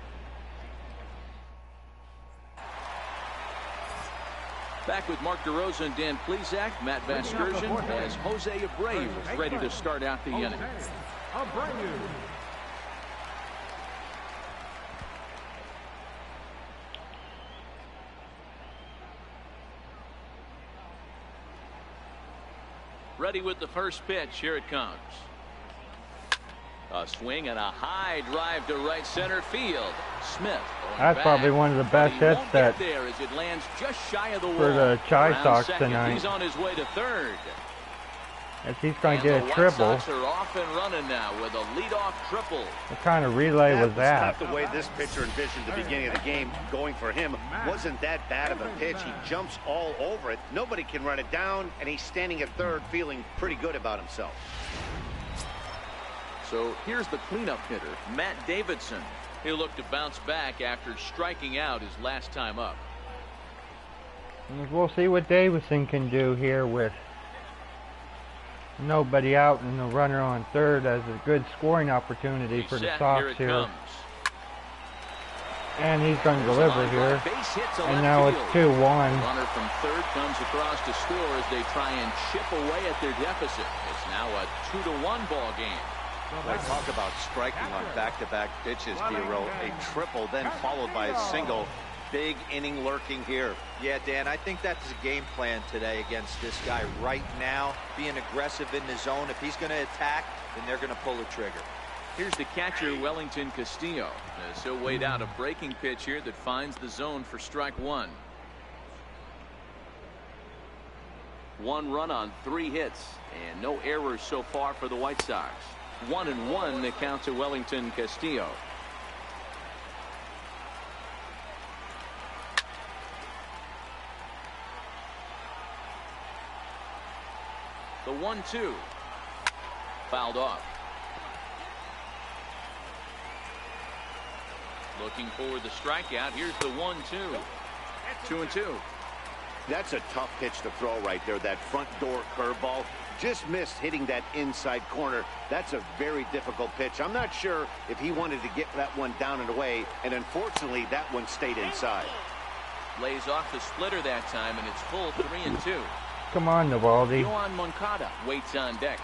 Back with Mark DeRosa and Dan Plesac, Matt Vasgersian, as Jose Abreu is ready to start out the inning. Abreu. Ready with the first pitch. Here it comes. A swing and a high drive to right center field. Smith. That's probably one of the best hits that there as it lands just shy of the for the Chi Sox tonight. He's on his way to third. As he's going to get a triple. White Sox are off and running now with a leadoff triple. What kind of relay was that? Not the way this pitcher envisioned the beginning of the game going for him. Wasn't that bad of a pitch. He jumps all over it. Nobody can run it down, and he's standing at third feeling pretty good about himself. So here's the cleanup hitter, Matt Davidson. He'll look to bounce back after striking out his last time up. We'll see what Davidson can do here with nobody out and the runner on third as a good scoring opportunity for the Sox here. And he's going to deliver here. And now it's 2-1. Runner from third comes across to score as they try and chip away at their deficit. It's now a 2-1 ball game. Boy, talk about striking on back-to-back pitches, Hero. A triple, then followed by a single. Big inning lurking here. Yeah, Dan, I think that's a game plan today against this guy right now. Being aggressive in the zone. If he's going to attack, then they're going to pull the trigger. Here's the catcher, Wellington Castillo. As he'll wait out a breaking pitch here that finds the zone for strike one. 1 run on 3 hits and no errors so far for the White Sox. 1-1 the count to Wellington Castillo. The 1-2 fouled off. Looking for the strikeout. Here's the 1-2. 2-2. That's a tough pitch to throw right there. That front door curveball just missed hitting that inside corner. That's a very difficult pitch. I'm not sure if he wanted to get that one down and away, and unfortunately that one stayed inside. Lays off the splitter that time, and it's full 3-2. Come on, Navaldi. Yohan Moncada waits on deck.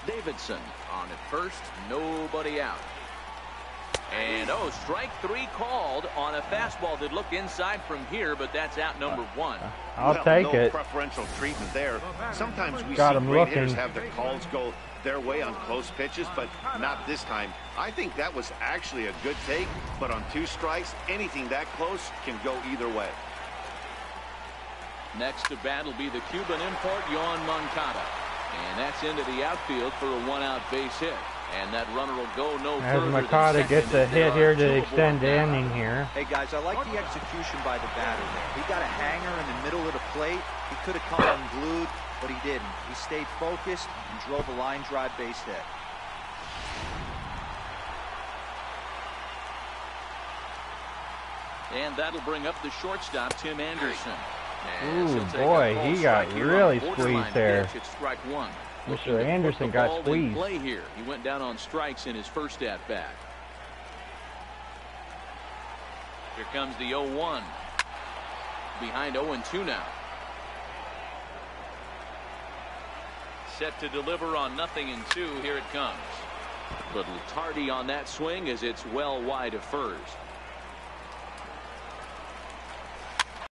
Davidson on at first, nobody out. And strike 3 called on a fastball that looked inside from here, but that's out number 1. I'll take it. Preferential treatment there. Sometimes we Got see him great looking. hitters have the calls go their way on close pitches, but not this time. I think that was actually a good take, but on 2 strikes, anything that close can go either way. Next to bat will be the Cuban import, Yohan Moncada. And that's into the outfield for a 1-out base hit. And that runner will go no as further. Moncada gets a hit here to extend the inning here. Hey guys, I like the execution by the batter there. He got a hanger in the middle of the plate. He could have come unglued, but he didn't. He stayed focused and drove a line drive base hit. And that'll bring up the shortstop, Tim Anderson. Ooh, boy, he got really squeezed there. Strike 1. Mr. Anderson got squeezed. Play here. He went down on strikes in his first at bat. Here comes the 0-1. Behind 0-2 now. Set to deliver on 0-2. Here it comes. But tardy on that swing as it's well wide of first.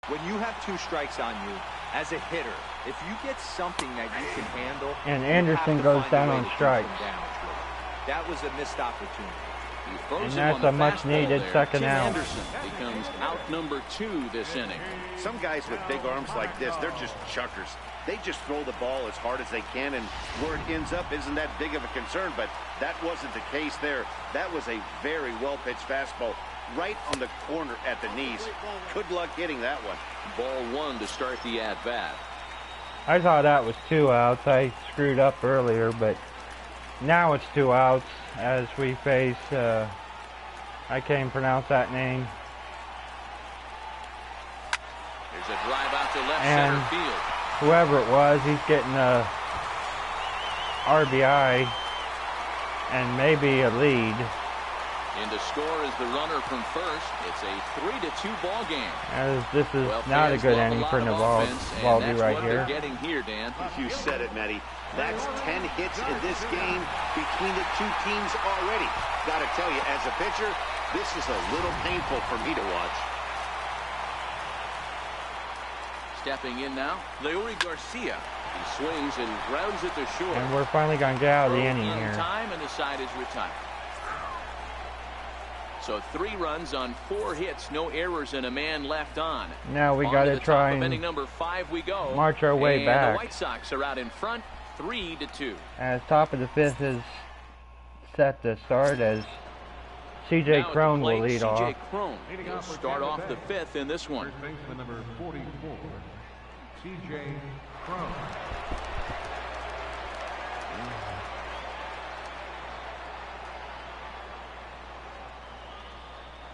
When you have 2 strikes on you, as a hitter, if you get something that you can handle, and Anderson goes down on strikes. That was a missed opportunity. And that's a much-needed second Tim out. Anderson becomes out number 2 this inning. Some guys with big arms like this, they're just chuckers. They just throw the ball as hard as they can, and where it ends up isn't that big of a concern, but that wasn't the case there. That was a very well-pitched fastball right on the corner at the knees. Good luck hitting that one. Ball 1 to start the at-bat. I thought that was 2 outs. I screwed up earlier, but now it's 2 outs as we face, I can't pronounce that name. There's a drive out to left And center field. whoever it was, he's getting a RBI and maybe a lead. In to score is the runner from first. It's a 3-2 ball game. As this is Well, not a fans good love inning lot for of Navaldi offense, and that's right what here. they're getting here, Dan. You said it, Matty. That's 10 hits in this game between the 2 teams already. Got to tell you, as a pitcher, this is a little painful for me to watch. Stepping in now, Leury Garcia. He swings and grounds it to short. And we're finally going to get out of the Throw inning in here. time, and the side is retired. So 3 runs on 4 hits, no errors, and a man left on. Now we On got to to the try top of inning and number 5 we go. march our way and back. The White Sox are out in front, 3-2. As top of the 5th is set to start, as C.J. Now at the Crone will plate, lead C.J. off. Crone Leading will off for start Tampa off the Bay. 5th in this one. First baseman number 44, C.J. Crone.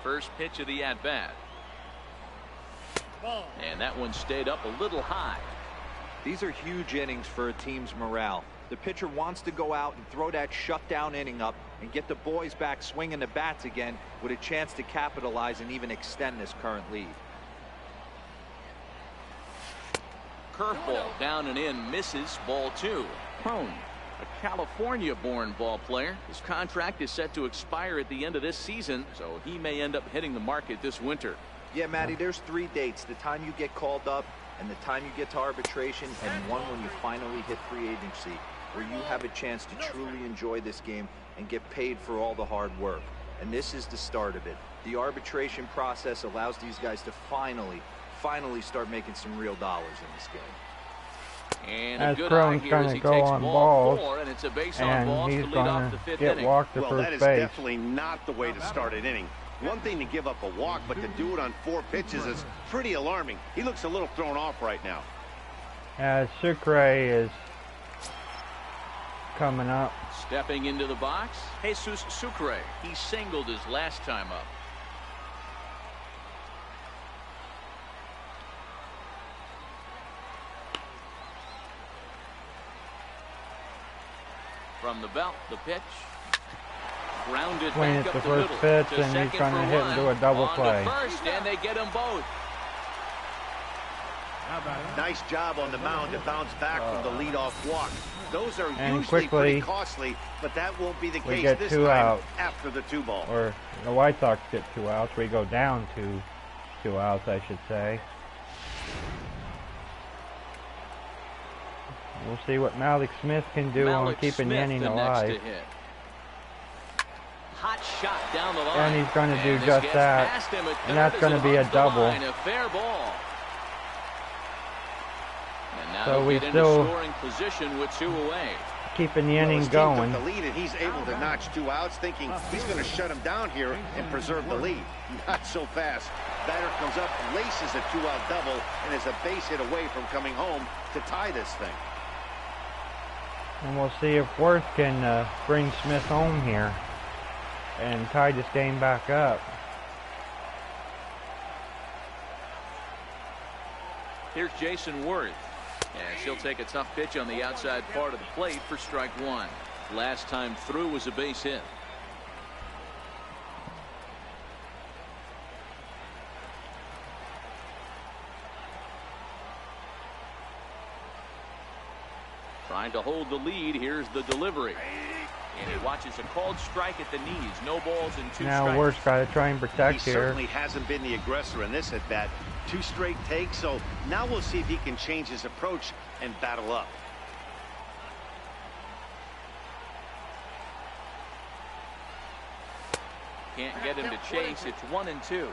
First pitch of the at-bat. And that one stayed up a little high. These are huge innings for a team's morale. The pitcher wants to go out and throw that shutdown inning up and get the boys back swinging the bats again with a chance to capitalize and even extend this current lead. Curveball down and in, misses, ball 2. Crone, a California-born ball player. His contract is set to expire at the end of this season, so he may end up hitting the market this winter. Yeah, Matty, there's 3 dates: the time you get called up, and the time you get to arbitration, and one when you finally hit free agency, where you have a chance to truly enjoy this game and get paid for all the hard work. And this is the start of it. The arbitration process allows these guys to finally start making some real dollars in this game. And As a good Crone's eye here going as to he go takes on ball balls, 4, and it's a base on and balls to he's lead going off the to 5th get inning. walked to Well, first that is base. definitely not the way to start an inning. One thing to give up a walk, but to do it on 4 pitches is pretty alarming. He looks a little thrown off right now. As Sucre is coming up. Stepping into the box, Jesus Sucre. He singled his last time up. From the belt, the pitch. Grounded Swing back at up the the first middle. pitch, To and he's second going to for hit one. into a double On to play. first, and they get them both. How about it? Nice job on the mound to bounce back from the leadoff walk. Those are And usually quickly, pretty costly, but that won't be the we case get this 2 time outs. after the 2 ball. Or the White Sox get 2 outs. We go down to 2 outs, I should say. We'll see what Malik Smith can do on Malik keeping the Smith, inning the next to alive. hit. Hot shot down the line. And he's going to do And this just gets that. past him at And third that's as going it to be a hugs the double. line. A fair ball. And now So they'll we get still into scoring position with 2 away. Keeping the Well, inning his team going. took the lead, and he's able to notch 2 outs, thinking he's going to shut him down here and preserve the lead. Not so fast. Batter comes up, laces a 2-out double, and is a base hit away from coming home to tie this thing. And we'll see if Worth can bring Smith home here and tie this game back up. Here's Jason Worth. As he'll take a tough pitch on the outside part of the plate for strike 1. Last time through was a base hit. Trying to hold the lead. Here's the delivery. And he watches a called strike at the knees. No balls and 2 Now strikes. Worth's got to try and He protect here. certainly hasn't been the aggressor in this at-bat. 2 straight takes, so now we'll see if he can change his approach and battle up. Can't get him to chase. It's 1-2.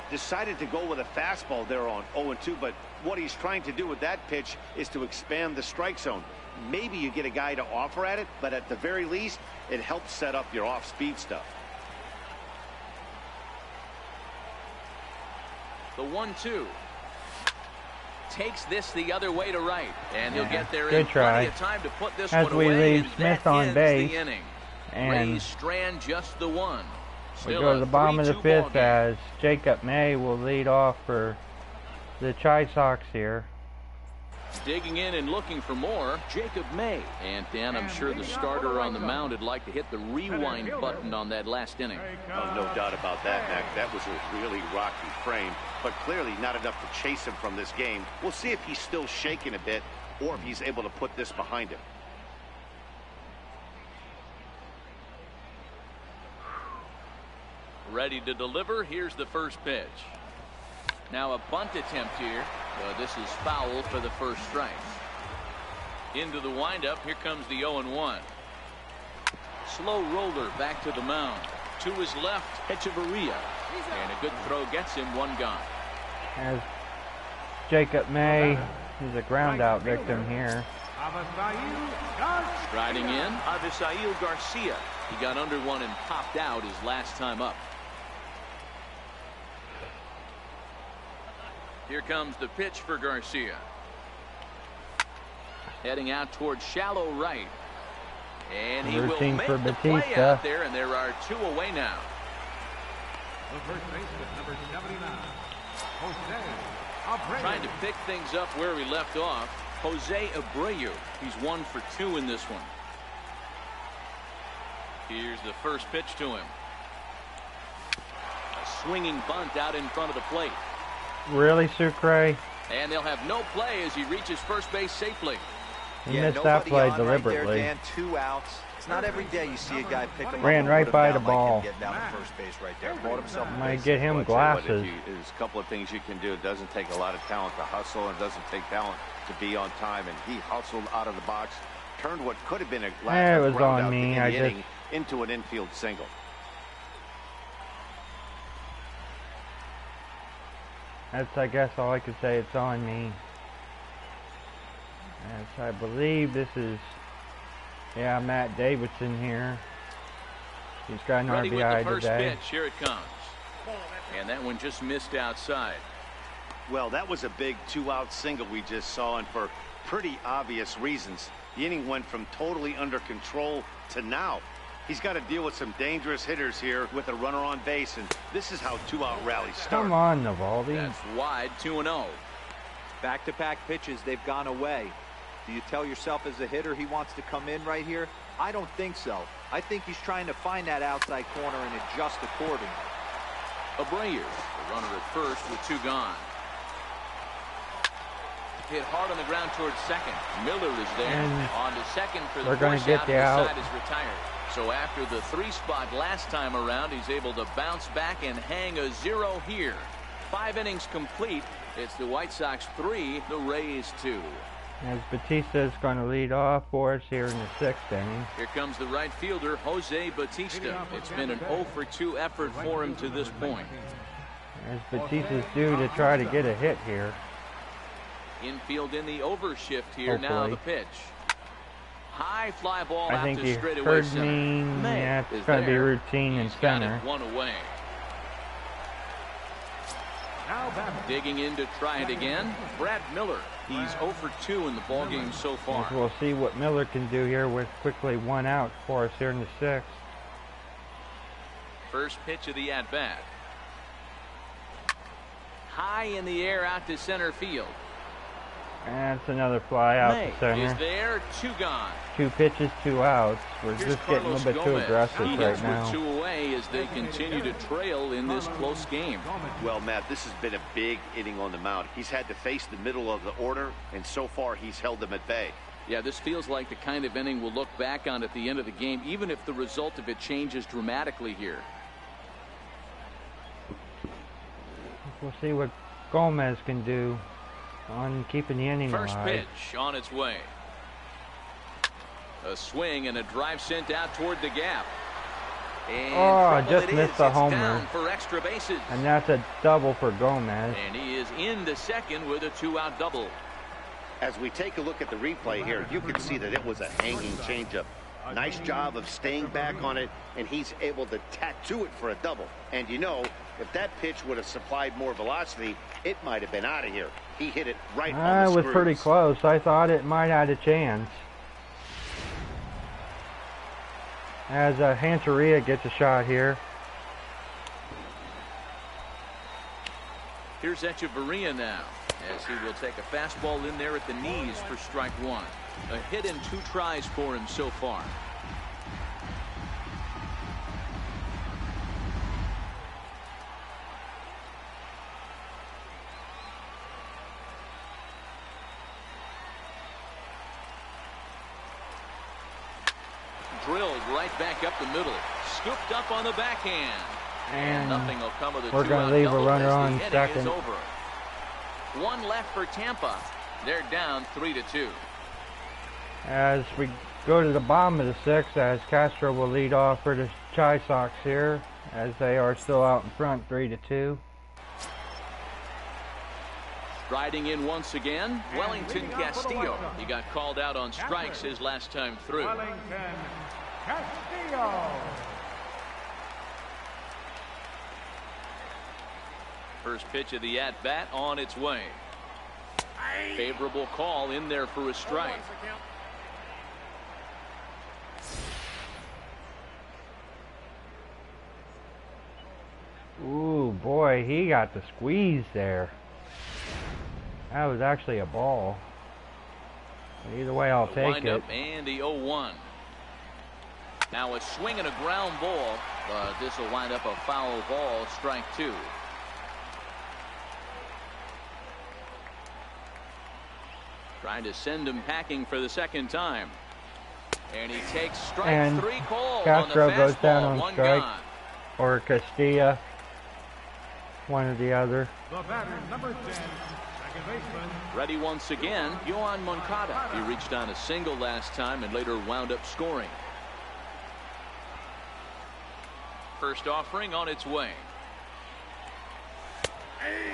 Decided to go with a fastball there on 0-2, but what he's trying to do with that pitch is to expand the strike zone. Maybe you get a guy to offer at it, but at the very least, it helps set up your off-speed stuff. The 1-2. Takes this the other way to right. And he'll get there Good in try. plenty of time to put this As one we away. leave And Smith that on ends base, the inning. and Rays strand just the 1. We Still go to a the bottom of the 3-2 5th ball game. as Jacob May will lead off for the Chi Sox here. Digging in and looking for more, Jacob May. And Dan, I'm sure the starter on the mound would like to hit the rewind button on that last inning. Oh, no doubt about that, Mac. That was a really rocky frame, but clearly not enough to chase him from this game. We'll see if he's still shaking a bit or if he's able to put this behind him. Ready to deliver. Here's the first pitch. Now a bunt attempt here. This is foul for the first strike. Into the windup. Here comes the 0-1. Slow roller back to the mound. To his left, Echeverria. And a good throw gets him. One gone. As Jacob May, he's a ground out victim here. Striding in, Avisail Garcia. He got under one and popped out his last time up. Here comes the pitch for Garcia. Heading out towards shallow right. And he will make the play out there, and there are 2 away now. The first baseman, number 79, Jose Abreu. Trying to pick things up where he left off. Jose Abreu. He's 1 for 2 in this one. Here's the first pitch to him. A swinging bunt out in front of the plate. Really, Sucre? And they'll have no play as he reaches first base safely. He missed that play deliberately. Right there, Dan, 2 outs. It's not every day you see a guy pick him up. Ran right by the ball. Get down to first base right there. Brought himself. Might get him glasses. There's a couple of things you can do. It doesn't take a lot of talent to hustle, and it doesn't take talent to be on time. And he hustled out of the box, turned what could have been a it was on me. I just into an infield single. That's, I guess, all I could say. It's on me. As I believe this is, yeah, Matt Davidson here. He's got an Ready RBI with the first today. pitch. Here it comes. And that one just missed outside. Well, that was a big 2-out single we just saw, and for pretty obvious reasons. The inning went from totally under control to now. He's got to deal with some dangerous hitters here with a runner on base, and this is how 2-out rallies start. Come on, Navaldi. That's wide, 2-0. Back-to-back pitches, they've gone away. Do you tell yourself as a hitter he wants to come in right here? I don't think so. I think he's trying to find that outside corner and adjust accordingly. Abreu, the runner at first with 2 gone. Hit hard on the ground towards second. Miller is there. And on to second for the we're going force to get out. the out. Side is retired. So after the 3 spot last time around, he's able to bounce back and hang a 0 here. 5 innings complete. It's the White Sox 3, the Rays 2. As Batista is going to lead off for us here in the 6th inning. Here comes the right fielder, Jose Batista. It's been an 0 for 2 effort for him to this point. As Batista's due to try to get a hit here. Infield in the overshift here. Hopefully. Now the pitch. High fly ball I out think to he straightaway heard center. me. May Yeah, is it's going to be there. routine in He's got center. it 1 away. Now back. Digging in to try it again. Brad Miller. He's 0 for 2 in the ballgame so far. As we'll see what Miller can do here with quickly 1 out for us here in the 6th. First pitch of the at-bat. High in the air out to center field. And it's another fly out May to center. is there. 2 gone. 2 pitches, 2 outs. We're Here's just getting a little bit too Gomez. aggressive He right hits now. with 2 away as they continue to trail in this close game. Well, Matt, this has been a big inning on the mound. He's had to face the middle of the order, and so far he's held them at bay. Yeah, this feels like the kind of inning we'll look back on at the end of the game, even if the result of it changes dramatically here. We'll see what Gomez can do on keeping the inning First alive. pitch on its way. A swing and a drive sent out toward the gap. And trouble just it missed is. the It's homer. down for extra bases. And that's a double for Gomez. And he is into second with a 2-out double. As we take a look at the replay here, you can see that it was a hanging changeup. Nice job of staying back on it, and he's able to tattoo it for a double. And you know, if that pitch would have supplied more velocity, it might have been out of here. He hit it right on the It was screws. pretty close. I thought it might have a chance. As Hancheria gets a shot here. Here's Echeverria now, as he will take a fastball in there at the knees for strike 1. A hit and 2 tries for him so far. Drilled right back up the middle. Scooped up on the backhand. And nothing will come of the we're going to leave a runner on second. Over. 1 left for Tampa. They're down 3-2. As we go to the bottom of the sixth, as Castro will lead off for the Chi Sox here, as they are still out in front 3-2. Striding in once again, Wellington Castillo. He got called out on strikes his last time through. Wellington Castillo. First pitch of the at-bat on its way. Favorable call in there for a strike. Ooh, boy, he got the squeeze there. That was actually a ball. Either way, I'll take Wind it. up and the 0-1. Now a swing and a ground ball, but this will wind up a foul ball, strike 2. Trying to send him packing for the second time. And he takes strike And 3 call. Castro on the goes down fastball, on 1 strike. gone. Or Castilla. One or the other. The batter, number 10, second baseman. Ready once again, Yohan Moncada. He reached on a single last time and later wound up scoring. First offering on its way.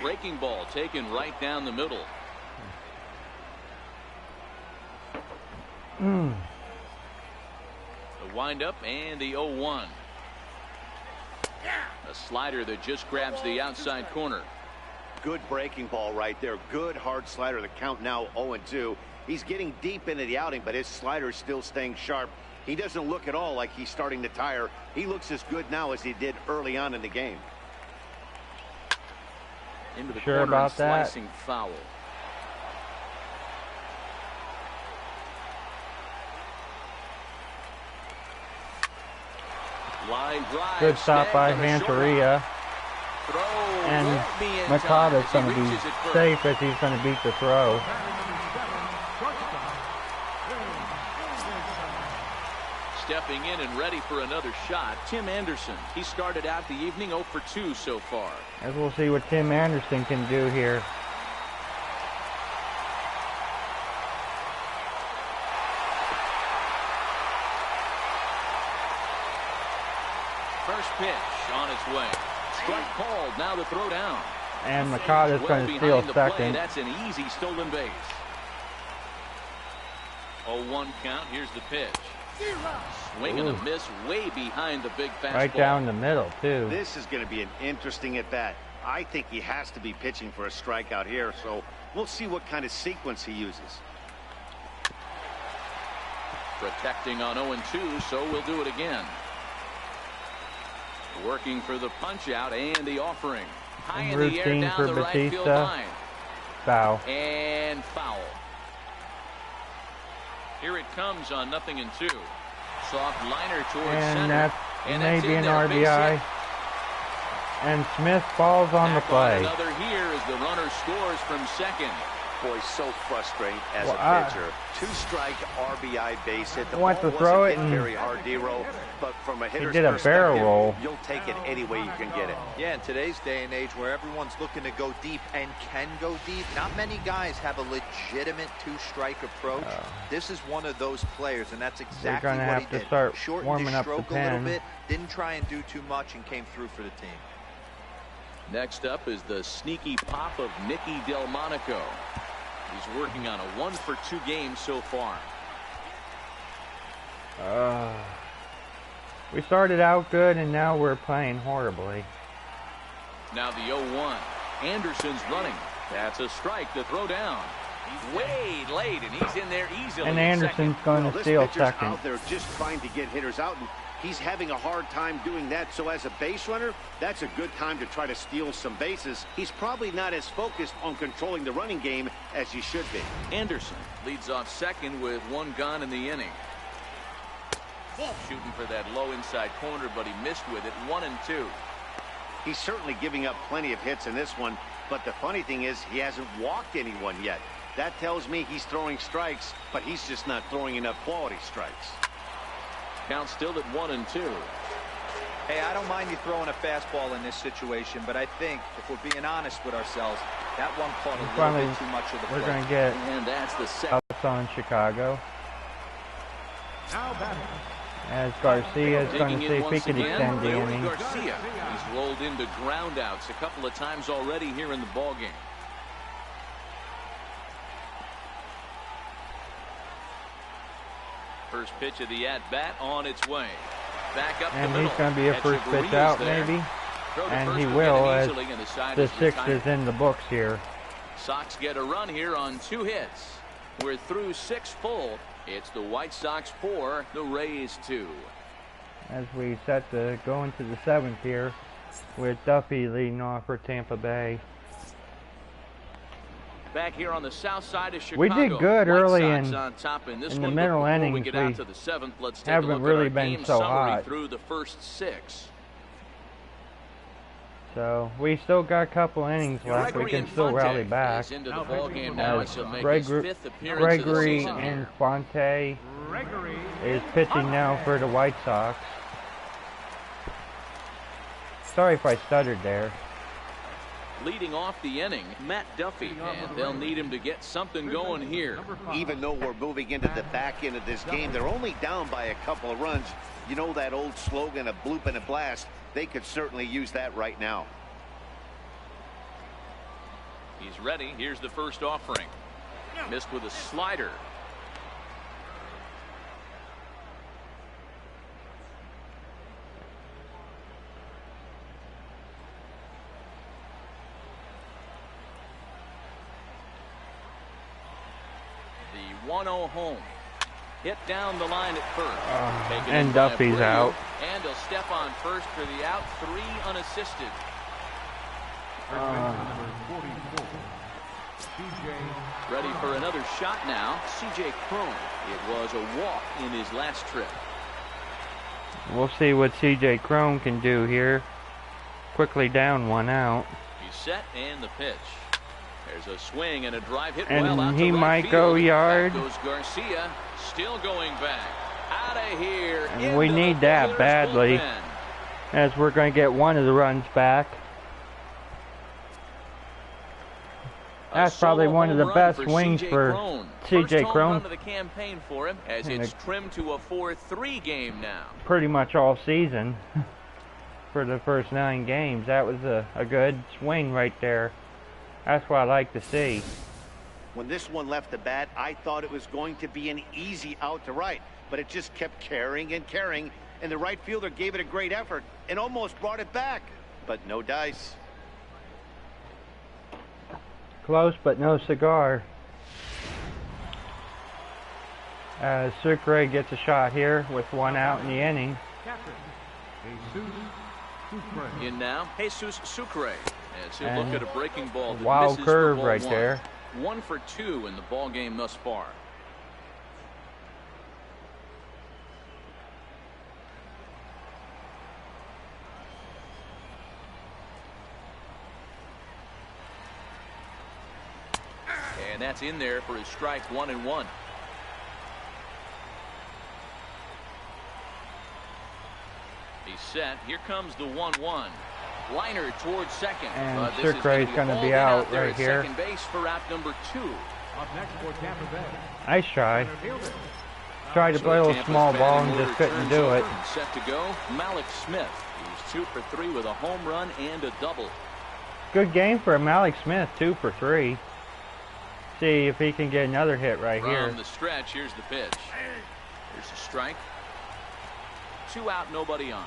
Breaking ball taken right down the middle. The windup and the 0-1. A slider that just grabs the outside corner. Good breaking ball right there. Good hard slider. The count now 0-2. He's getting deep into the outing, but his slider is still staying sharp. He doesn't look at all like he's starting to tire. He looks as good now as he did early on in the game. Into the Sure corner about and that? slicing foul. Line drive. Good stop by snagged on the short Manteria. hop. Throw And won't be in Mikada's time going as to he be reaches it first. safe as he's going to beat the throw. Stepping in and ready for another shot, Tim Anderson. He started out the evening 0 for 2 so far. As we'll see what Tim Anderson can do here. First pitch on its way. Strike called. Now the throw down. And Mikada's going to steal behind the play. second. That's an easy stolen base. 0-1 count. Here's the pitch. Swing and a miss way behind the big fastball. Right down the middle, too. This is going to be an interesting at-bat. I think he has to be pitching for a strikeout here, so we'll see what kind of sequence he uses. Protecting on 0-2, so we'll do it again. Working for the punch out and the offering. High in the air Routine down for the right field Batista. line. Foul. And foul. Here it comes on 0-2. Soft liner towards And center. that's And that's maybe in an there, base RBI. hit. And Smith falls on the Back play. another here as the runner scores from second. Boy, so frustrating as Well, a pitcher. Two-strike RBI base hit. The went ball to throw wasn't it hit and very hard, D-Row, but from a hitter's did a barrel perspective, roll. you'll take it any way you can get it. Yeah, in today's day and age where everyone's looking to go deep and can go deep, not many guys have a legitimate two-strike approach. This is one of those players, and that's exactly gonna what have he to did. start Shortened warming his up the stroke a little pen. bit, didn't try and do too much, and came through for the team. Next up is the sneaky pop of Nicky Delmonico. He's working on a 1 for 2 game so far. We started out good, and now we're playing horribly. Now the 0-1. Anderson's running. That's a strike to throw down. He's way late, and he's in there easily. And at Anderson's second. going Well, to this steal pitcher's second. out there just trying to get hitters out, and he's having a hard time doing that. So as a base runner, that's a good time to try to steal some bases. He's probably not as focused on controlling the running game as he should be. Anderson leads off second with 1 gone in the inning. Shooting for that low inside corner, but he missed with it. 1-2. He's certainly giving up plenty of hits in this one, but the funny thing is he hasn't walked anyone yet. That tells me he's throwing strikes, but he's just not throwing enough quality strikes. Count still at 1-2. Hey, I don't mind you throwing a fastball in this situation, but I think if we're being honest with ourselves, that one caught a little Finally, bit too much of the we're play. going to get And that's the second. outs on Chicago. Now batting. As Garcia is going Digging to in see if he once can again, extend the Yoli inning. Garcia. He's rolled into groundouts a couple of times already here in the ballgame. First pitch of the at-bat on its way. Back up And the middle. he's going to be a first pitch out maybe. And he will, as the sixth is in the books here. Sox get a run here on 2 hits. We're through 6 full. It's the White Sox 4, the Rays 2. As we set to go into the 7th here, with Duffy leading off for Tampa Bay. Back here on the south side of Chicago. We did good early White Sox in on top in this the one, middle but before innings. we get out to the 7th, let's take a haven't look really at our been game so summary hot. through the first 6. So we still got a couple innings left. We can still rally back. Is into the ball game now. As He'll make his 5th appearance of the Gregory season here. Infante is pitching now for the White Sox. Sorry if I stuttered there. Leading off the inning, Matt Duffy, and they'll need him to get something going here. Even though we're moving into the back end of this game, they're only down by a couple of runs. You know that old slogan, a bloop and a blast? They could certainly use that right now. He's ready. Here's the first offering. Missed with a slider. The 1-0 home. Hit down the line at first. Taken in And by Duffy's Abreu, out. And he'll step on first for the out. 3 unassisted. Number 44. CJ. Ready for another shot now. CJ Cron. It was a walk in his last trip. We'll see what CJ Cron can do here. Quickly down 1 out. He's set and the pitch. There's a swing and a drive hit And well out he to right might field. go yard. Back goes Garcia. Still going back. Out of here. And we need that badly, as we're going to get one of the runs back. That's probably one of the best swings for CJ Cron. Of the campaign for him, as it's trimmed to a 4-3 game now. Pretty much all season for the first 9 games. That was a good swing right there. That's what I like to see. When this one left the bat, I thought it was going to be an easy out to right, but it just kept carrying and carrying, and the right fielder gave it a great effort and almost brought it back, but no dice. Close, but no cigar. As Sucre gets a shot here with 1 out in the inning. Captain. Jesus Sucre. In now, Jesus Sucre. As he'll look at a breaking ball that Wild misses curve for ball right 1. there. 1 for 2 in the ball game thus far. And that's in there for his strike 1-1. He's set. Here comes the 1-1. Liner towards second. And This is Sucre is going to be out there right at here. second base for out number 2. Up next for Tampa Bay. Nice try. Center fielder. Tried to play a little Tampa's small ball batting and just order couldn't turns do over it. and set to go, Malik Smith. He's 2 for 3 with a home run and a double. Good game for Malik Smith, 2 for 3. See if he can get another hit right here. From the stretch, here's the pitch. Here's a strike. 2 out, nobody on.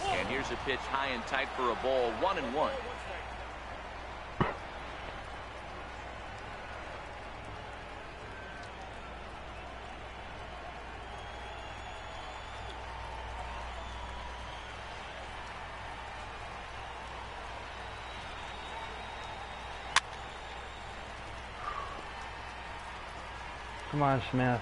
And here's a pitch high and tight for a ball, 1-1. Come on, Smith.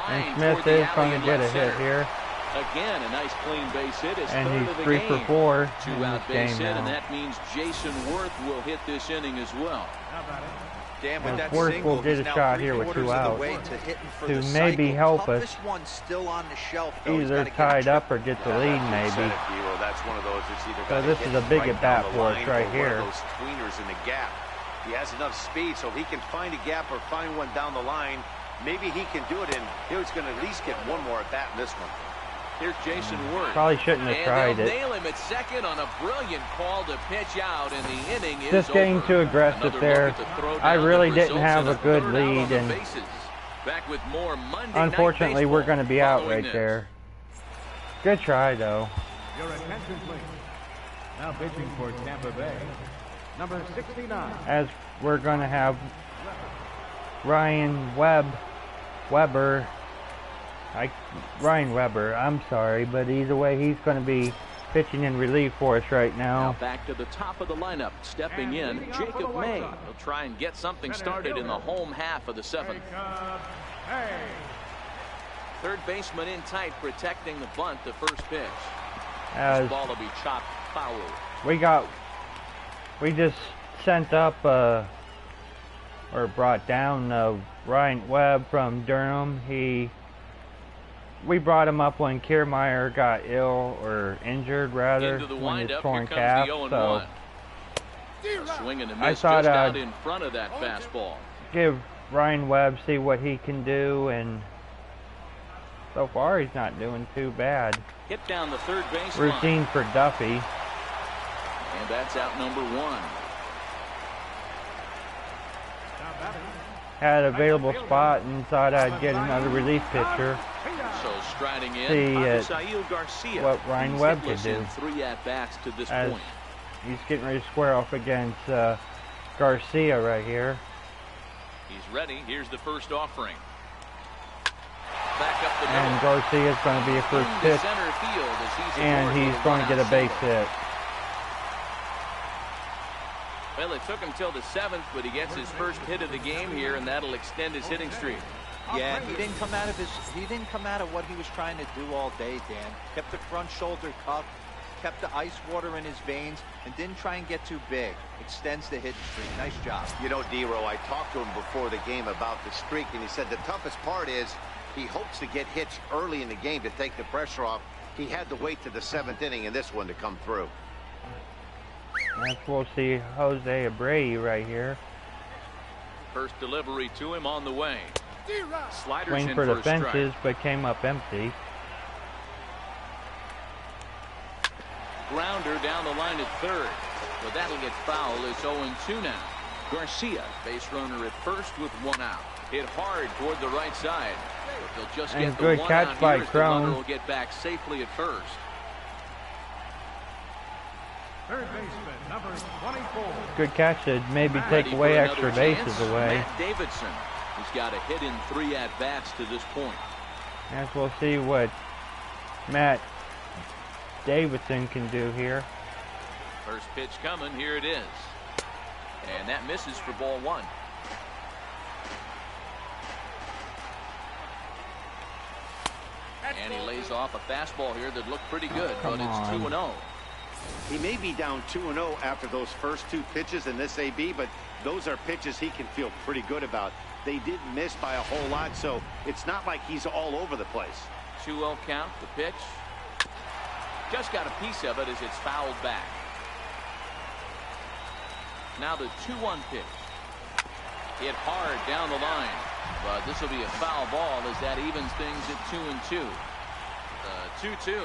And Smith is going to get a hit here. Again, a nice clean base hit. His And third he's of the 3 game. for 4 Two in out this base game hit, and now. that means Jason Worth will hit this inning as well. Dan, with And that Worth single, will get he's a now shot here with 3/4 2 of outs the way to hitting for to the maybe cycle. help us. Toughest one still on the shelf, though. He's Either gotta get tied a up or get the lead, maybe. That's one of those that's either So gotta this hit is a big right at bat down the for us line right or one here. of those tweeners in the gap. He has enough speed, so if he can find a gap or find one down the line, maybe he can do it, and he's going to at least get one more at bat in this one. Here's Jason Worth. Probably shouldn't have tried And they'll it. nail him at second on a brilliant call to pitch out, and the inning is Just getting over. too aggressive Another there. look at the throwdown I really that didn't results have in a good third out on lead, the and bases. Back with more Monday Night unfortunately we're Baseball going to be out following right this. there. Good try, though. Your attention, please. Now pitching for Tampa Bay, number 69. As we're going to have Ryan Weber, I'm sorry, but either way, he's going to be pitching in relief for us right Now now. back to the top of the lineup, stepping in, Jacob May. He'll try and get something started in the home half of the seventh. Third baseman in tight, protecting the bunt, the first pitch. As This ball will be chopped foul. we just sent up or brought down Ryan Webb from Durham. We brought him up when Kiermaier got ill or injured rather Into the when his windup, torn here calf. comes the So 0-1. A swing and a I miss thought just out I'd in front of that fastball. give Ryan Webb, see what he can do, and so far he's not doing too bad. Hit down the third base line. Routine for Duffy. And that's out number 1. Had available spot and thought I'd get another relief pitcher. So striding in, See Abisail Garcia. what Ryan He's Webb could hitless do. in 3 at-bats to this As point. he's getting ready to square off against Garcia right here. He's ready. Here's the first offering. Back up the middle. And Garcia's going to be a first Into pitch, center field as he's and aboard he's with going to get a one-out base single. hit. Well, it took him till the 7th, but he gets his first hit of the game here, and that'll extend his hitting streak. Yeah, he didn't come out of what he was trying to do all day, Dan. Kept the front shoulder cupped, kept the ice water in his veins, and didn't try and get too big. Extends the hitting streak. Nice job. You know, D-Row, I talked to him before the game about the streak, and he said the toughest part is he hopes to get hits early in the game to take the pressure off. He had to wait to the 7th inning in this one to come through. Next we'll see Jose Abreu right here. First delivery to him on the way. Sliders Swing in for the a strike. fences, but came up empty. Grounder down the line at third. But that'll get foul. It's 0-2 now. Garcia, base runner at first with 1 out. Hit hard toward the right side. But they'll just And get the good 1 catch out by here as the runner Crone. will get back safely at first. Third baseman, number 24. Good catch to maybe take Ready for away another extra chance, bases away. Matt Davidson, who's got a hit in 3 at-bats to this point. As we'll see what Matt Davidson can do here. First pitch coming. Here it is. And that misses for ball 1. And he lays off a fastball here that looked pretty good, but it's 2-0. He may be down 2-0 after those first 2 pitches in this AB, but those are pitches he can feel pretty good about. They did miss by a whole lot, so it's not like he's all over the place. 2-0 count. The pitch. Just got a piece of it as it's fouled back. Now the 2-1 pitch. Hit hard down the line. But this will be a foul ball as that evens things at 2-2. 2-2.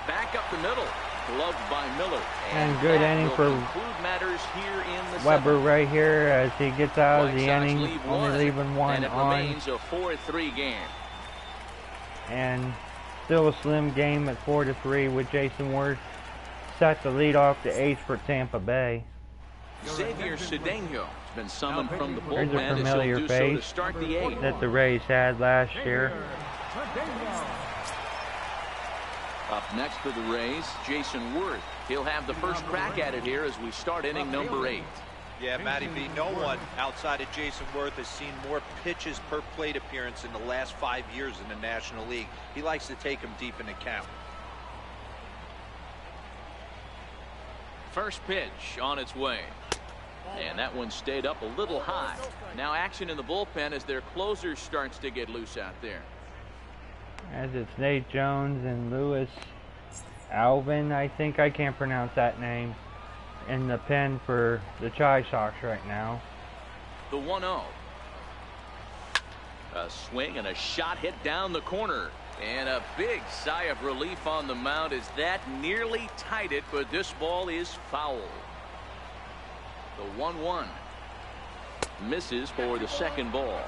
Back up the middle. Gloved by Miller. And good that inning will for conclude matters here in the Weber 7th. right here as he gets out of White the Sox inning, leave only leaving 1 and it on. remains a 4-3 game. And still a slim game at 4-3 with Jason Worth set to lead off the 8th for Tampa Bay. Xavier Cedeno has been summoned from the There's a bullpen as he'll familiar do so to face start the 8th. that the Rays had last year. Up next for the Rays, Jason Worth. He'll have the first crack at it here as we start inning number 8. Yeah, Matty B, no one outside of Jason Worth has seen more pitches per plate appearance in the last 5 years in the National League. He likes to take them deep in the count. First pitch on its way. And that one stayed up a little high. Now action in the bullpen as their closer starts to get loose out there. As it's Nate Jones and Lewis Alvin, I think. I can't pronounce that name. In the pen for the Chi Sox right now. The 1-0. A swing and a shot hit down the corner. And a big sigh of relief on the mound as that nearly tied it, but this ball is foul. The 1-1. Misses for the second ball.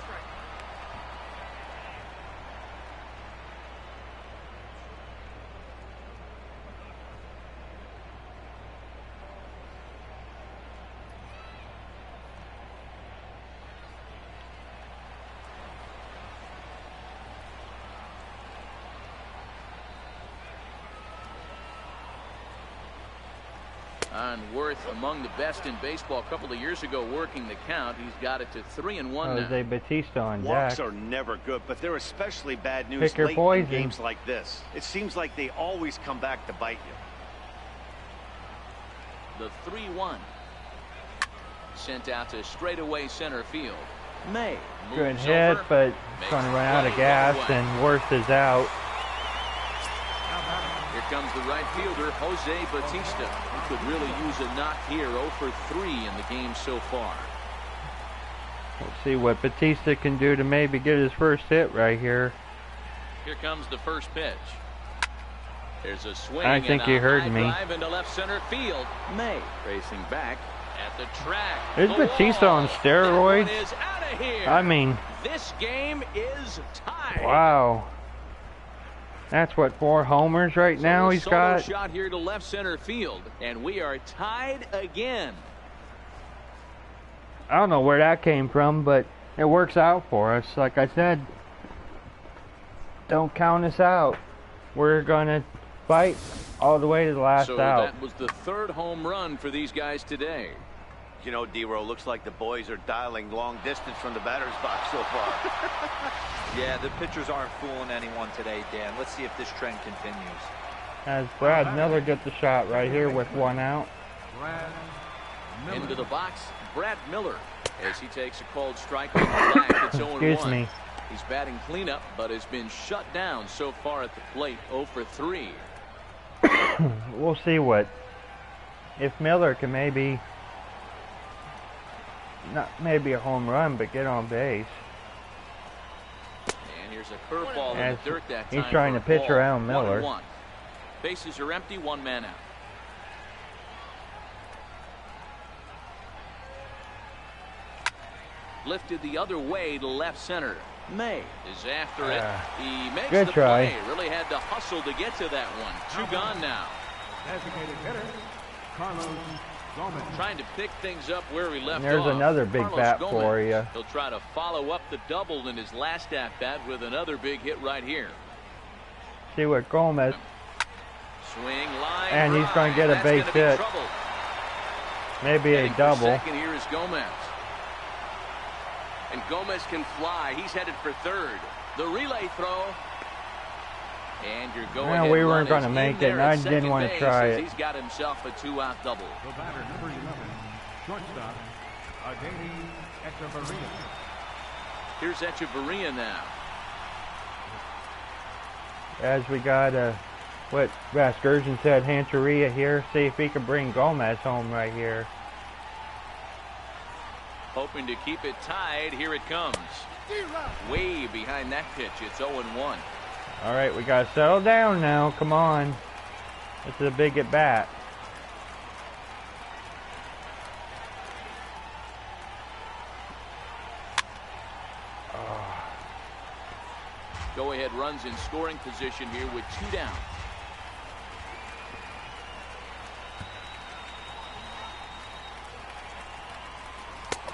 Worth among the best in baseball a couple of years ago working the count. He's got it to 3-1 now. Jose Batista on Walks deck. are never good, but they're especially bad news Pick your late poison. in games like this. It seems like they always come back to bite you. The 3-1. Sent out to straightaway center field. May Good moves hit, over, but makes going to the run out of play gas, one away. and Worth is out. Here comes the right fielder, Jose Batista. He could really use a knock here. 0 for 3 in the game so far. We'll see what Batista can do to maybe get his first hit right here. Here comes the first pitch. There's a swing. I think and you a heard high me. Drive into left center field. May racing back at the track. Is The Batista wall. on steroids? That one is out of here. I mean, This game is tied. wow. That's what, 4 homers right So now a he's solo got. shot here to left center field, and we are tied again. I don't know where that came from, but it works out for us. Like I said, don't count us out. We're gonna fight all the way to the last So out. that was the 3rd home run for these guys today. You know, D-Row, looks like the boys are dialing long distance from the batter's box so far. Yeah, the pitchers aren't fooling anyone today, Dan. Let's see if this trend continues. As Brad Miller gets the shot right here with 1 out. Brad Miller. Into the box, Brad Miller, as he takes a cold strike on the back. It's 0-1. Excuse me. He's batting cleanup, but has been shut down so far at the plate. 0 for 3. We'll see what if Miller can maybe not maybe a home run, but get on base. And here's a curveball in As the dirt that time. he's trying for to a pitch ball. around Miller. 1-1. Bases are empty, 1 man out. Lifted the other way to left center. May is after it. He makes good the try. play. Really had to hustle to get to that one. 2 gone now. Designated hitter, Carlos Gomez. Trying to pick things up where he left And there's off. another big Carlos bat Gomez. for you. He'll try to follow up the double in his last at bat with another big hit right here. See what Gomez. Swing line. And he's going to get a That's base gonna be hit. trouble. Maybe a Heading for double. second here is Gomez. And Gomez can fly. He's headed for 3rd. The relay throw. And you're going. Well, we weren't going to make it, and I didn't want to try it. He's got himself a 2-out double. The batter, number 11, shortstop, Adeni Echeverria. Here's Echeverria now. As we got what Vasgersian said, Hancheria here. See if he can bring Gomez home right here. Hoping to keep it tied. Here it comes. Way behind that pitch. It's 0-1. All right, we got to settle down now. Come on. This is a big at bat. Go ahead runs in scoring position here with 2 down.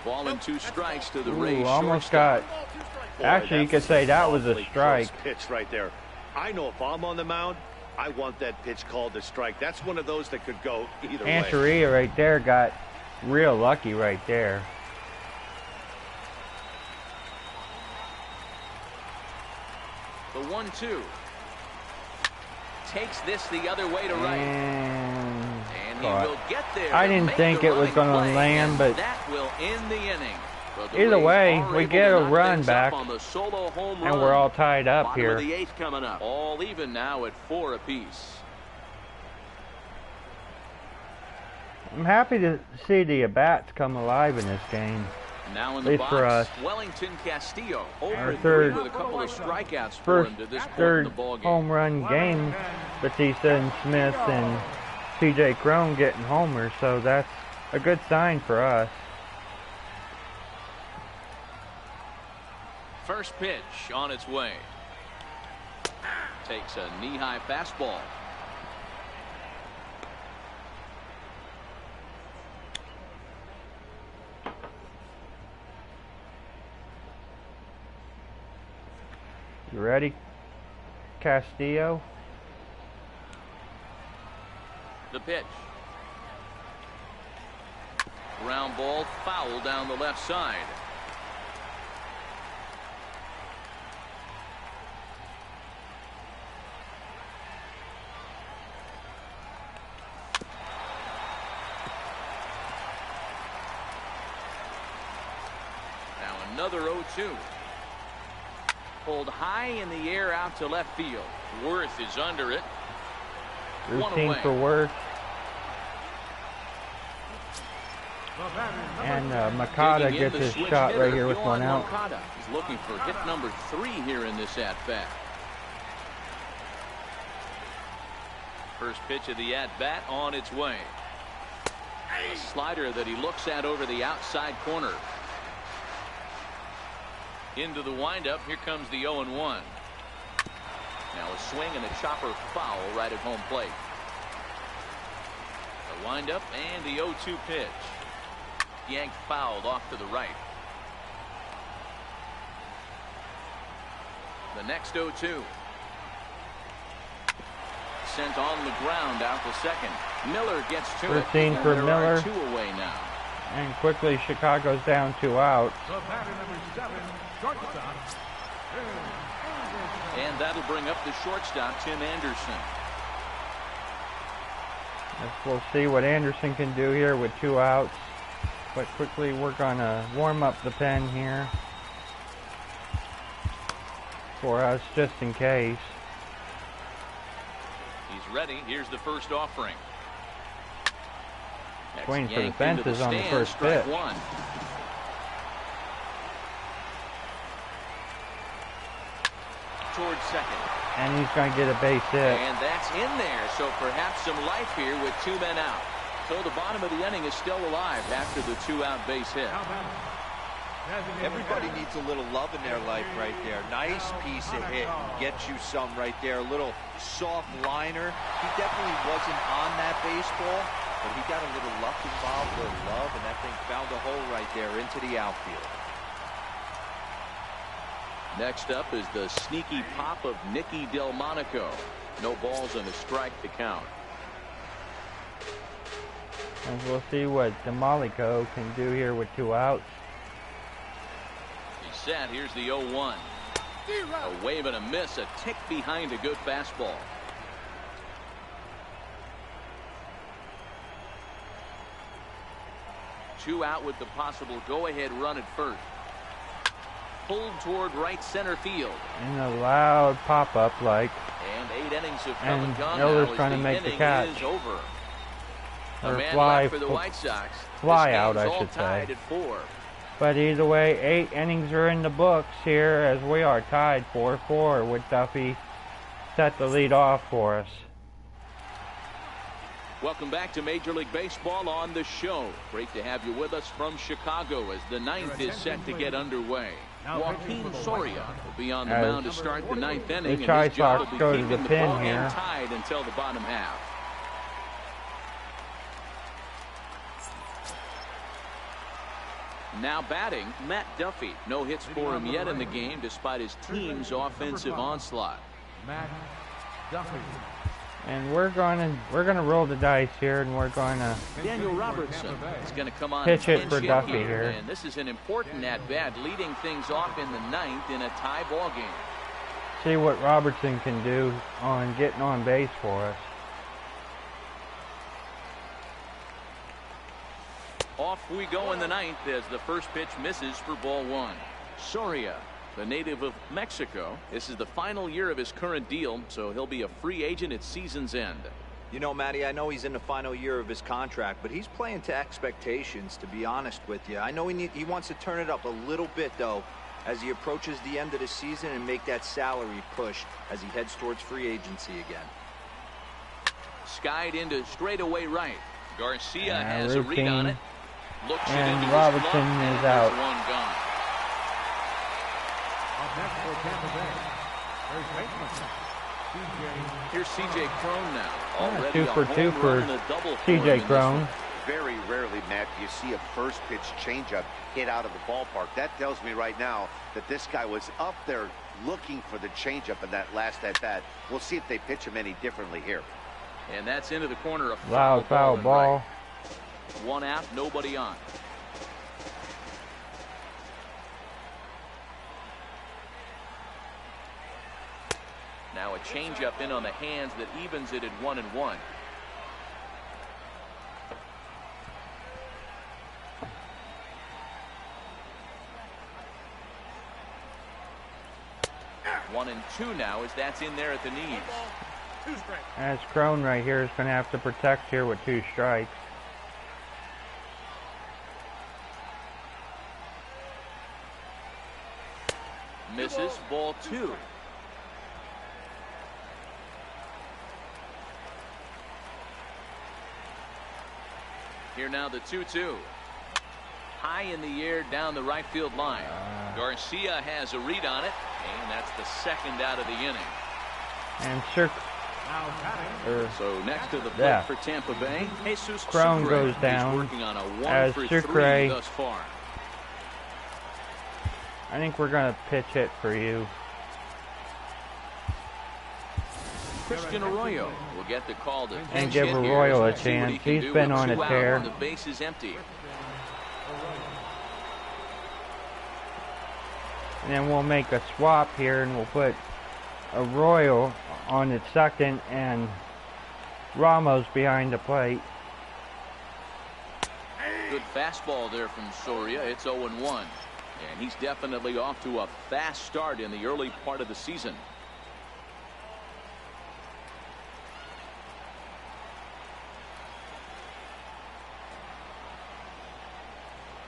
Ball and 2 strikes to the Rays. Almost shortstop. got. Actually, you could say that was a awfully strike. close pitch right there. I know if I'm on the mound, I want that pitch called a strike. That's one of those that could go either way. Hancheria right there got Real lucky right there. The 1-2. Takes this the other way to right. And he will get there. I didn't think it was going to land, but that will end the inning. Either way, we get a run back, and we're all tied up here. Bottom of the 8th coming up. All even now at 4 apiece. I'm happy to see the at-bats come alive in this game. Now in At the least box, for us. Wellington Castillo. Our Over third, with a couple of strikeouts for first, him to this point in third the ball game. home run game. Batista and Smith and P.J. Crone getting homers, so that's a good sign for us. First pitch on its way. Takes a knee-high fastball. You ready, Castillo? The pitch. Ground ball foul down the left side. Now another 0-2. Pulled high in the air out to left field. Worth is under it. Routine for Worth. And Makata gets his shot right here with one out. He's looking for hit number 3 here in this at-bat. First pitch of the at-bat on its way. A slider that he looks at over the outside corner. Into the windup. Here comes the 0-1. Now a swing and a chopper foul right at home plate. The windup and the 0-2 pitch. Yanked fouled off to the right. The next 0-2. Sent on the ground out to second. Miller gets to it. Routine for Miller. 2 away now. And quickly Chicago's down 2 outs. And that'll bring up the shortstop, Tim Anderson. We'll see what Anderson can do here with 2 outs. But quickly we're going to warm up the pen here for us just in case. He's ready. Here's the first offering. Swing for the fences on the first pitch. One. Towards second. And he's going to get a base hit. And that's in there. So perhaps some life here with 2 men out. So the bottom of the inning is still alive after the 2-out base hit. Everybody needs a little love in their life right there. Nice piece of hit. Get you some right there. A little soft liner. He definitely wasn't on that baseball, but he got a little luck involved, a little love, and that thing found a hole right there into the outfield. Next up is the sneaky pop of Nicky Delmonico. No balls and a strike to count. And we'll see what Delmonico can do here with 2 outs. He's set. Here's the 0-1. A wave and a miss. A tick behind a good fastball. Two out with the possible go-ahead run at first. Pulled toward right center field. And a loud pop-up like. And 8 innings have come and gone. Miller's now trying to the make the inning catch. is over. Or A man fly, left for the White Sox. fly This out, game's I all should tied say. at 4. But either way, 8 innings are in the books here as we are tied 4-4 with Duffy set the lead off for us. Welcome back to Major League Baseball on the show. Great to have you with us from Chicago as the 9th is set to get underway. Joaquin Soria will be on the mound to start the 9th inning. The And his job Sox will be go to keeping the pin ball game here. tied until the bottom half. Now batting, Matt Duffy. No hits for him yet in the game despite his team's offensive onslaught. Matt Duffy. And we're gonna roll the dice here, and we're gonna Daniel Robertson is going to come on pitch it and for hit Duffy here. And this is an important at-bat, leading things off in the 9th in a tie ball game. See what Robertson can do on getting on base for us. Off we go in the 9th as the first pitch misses for ball 1. Soria, the native of Mexico. This is the final year of his current deal, so he'll be a free agent at season's end. You know, Matty, I know he's in the final year of his contract, but he's playing to expectations, to be honest with you. I know he wants to turn it up a little bit, though, as he approaches the end of the season and make that salary push as he heads towards free agency again. Skied into straightaway right. Garcia has a read routine. on it. Looks it And into his Robertson glove, and is there's out. one gone. Up next for Tampa Bay, first baseman, C.J. Here's C.J. Crone now. Already 2 for a 2 home for run and a double for him in C.J. this Crone. one. Very rarely, Matt, do you see a first pitch changeup hit out of the ballpark. That tells me right now that this guy was up there looking for the changeup in that last at bat. We'll see if they pitch him any differently here. And that's into the corner of Loud foul and ball. right. One out, nobody on. Now a changeup in on the hands that evens it at 1-1. One and 2 now as that's in there at the knees. As Crone right here is going to have to protect here with 2 strikes. Misses, ball 2. Here now the 2-2. High in the air down the right field line. Garcia has a read on it, and that's the second out of the inning. And Now batting, So next to the plate for Tampa Bay, Jesus Crone Sucre goes is down working on a 1 as for Sucre. 3 thus far. I think we're going to pitch it for you. Christian Arroyo will get the call to And pinch give hit here Arroyo as a we see what chance. he can He's do been with on a 2 out tear. and the base is empty. And then we'll make a swap here and we'll put Arroyo on the second and Ramos behind the plate. Good fastball there from Soria. It's 0-1. And he's definitely off to a fast start in the early part of the season.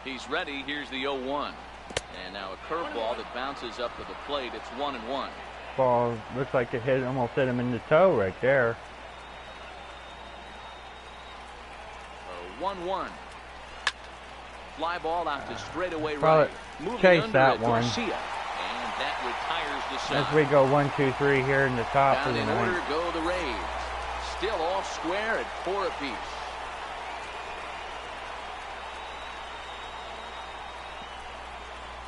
He's ready. Here's the 0-1. And now a curveball that bounces up to the plate. It's 1-1. Ball looks like it almost hit him in the toe right there. 1-1. Fly ball out to straightaway Probably right. Moving chase under that it, one. Garcia. And that retires the side. As we go 1, 2, 3 here in the top Down of the in order ninth. go the Rays. Still off square at 4 apiece.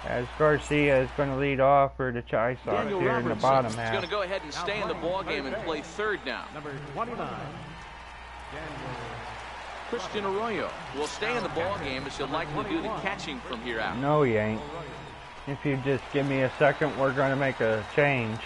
As Garcia is going to lead off for the Chi Sox Daniel here in the Robertson bottom is going half. to go ahead and stay in the ball game and play third now. number 29, Christian Arroyo will stay in the ball game as he'll likely do the catching from here out. No, he ain't. If you just give me a second, we're going to make a change.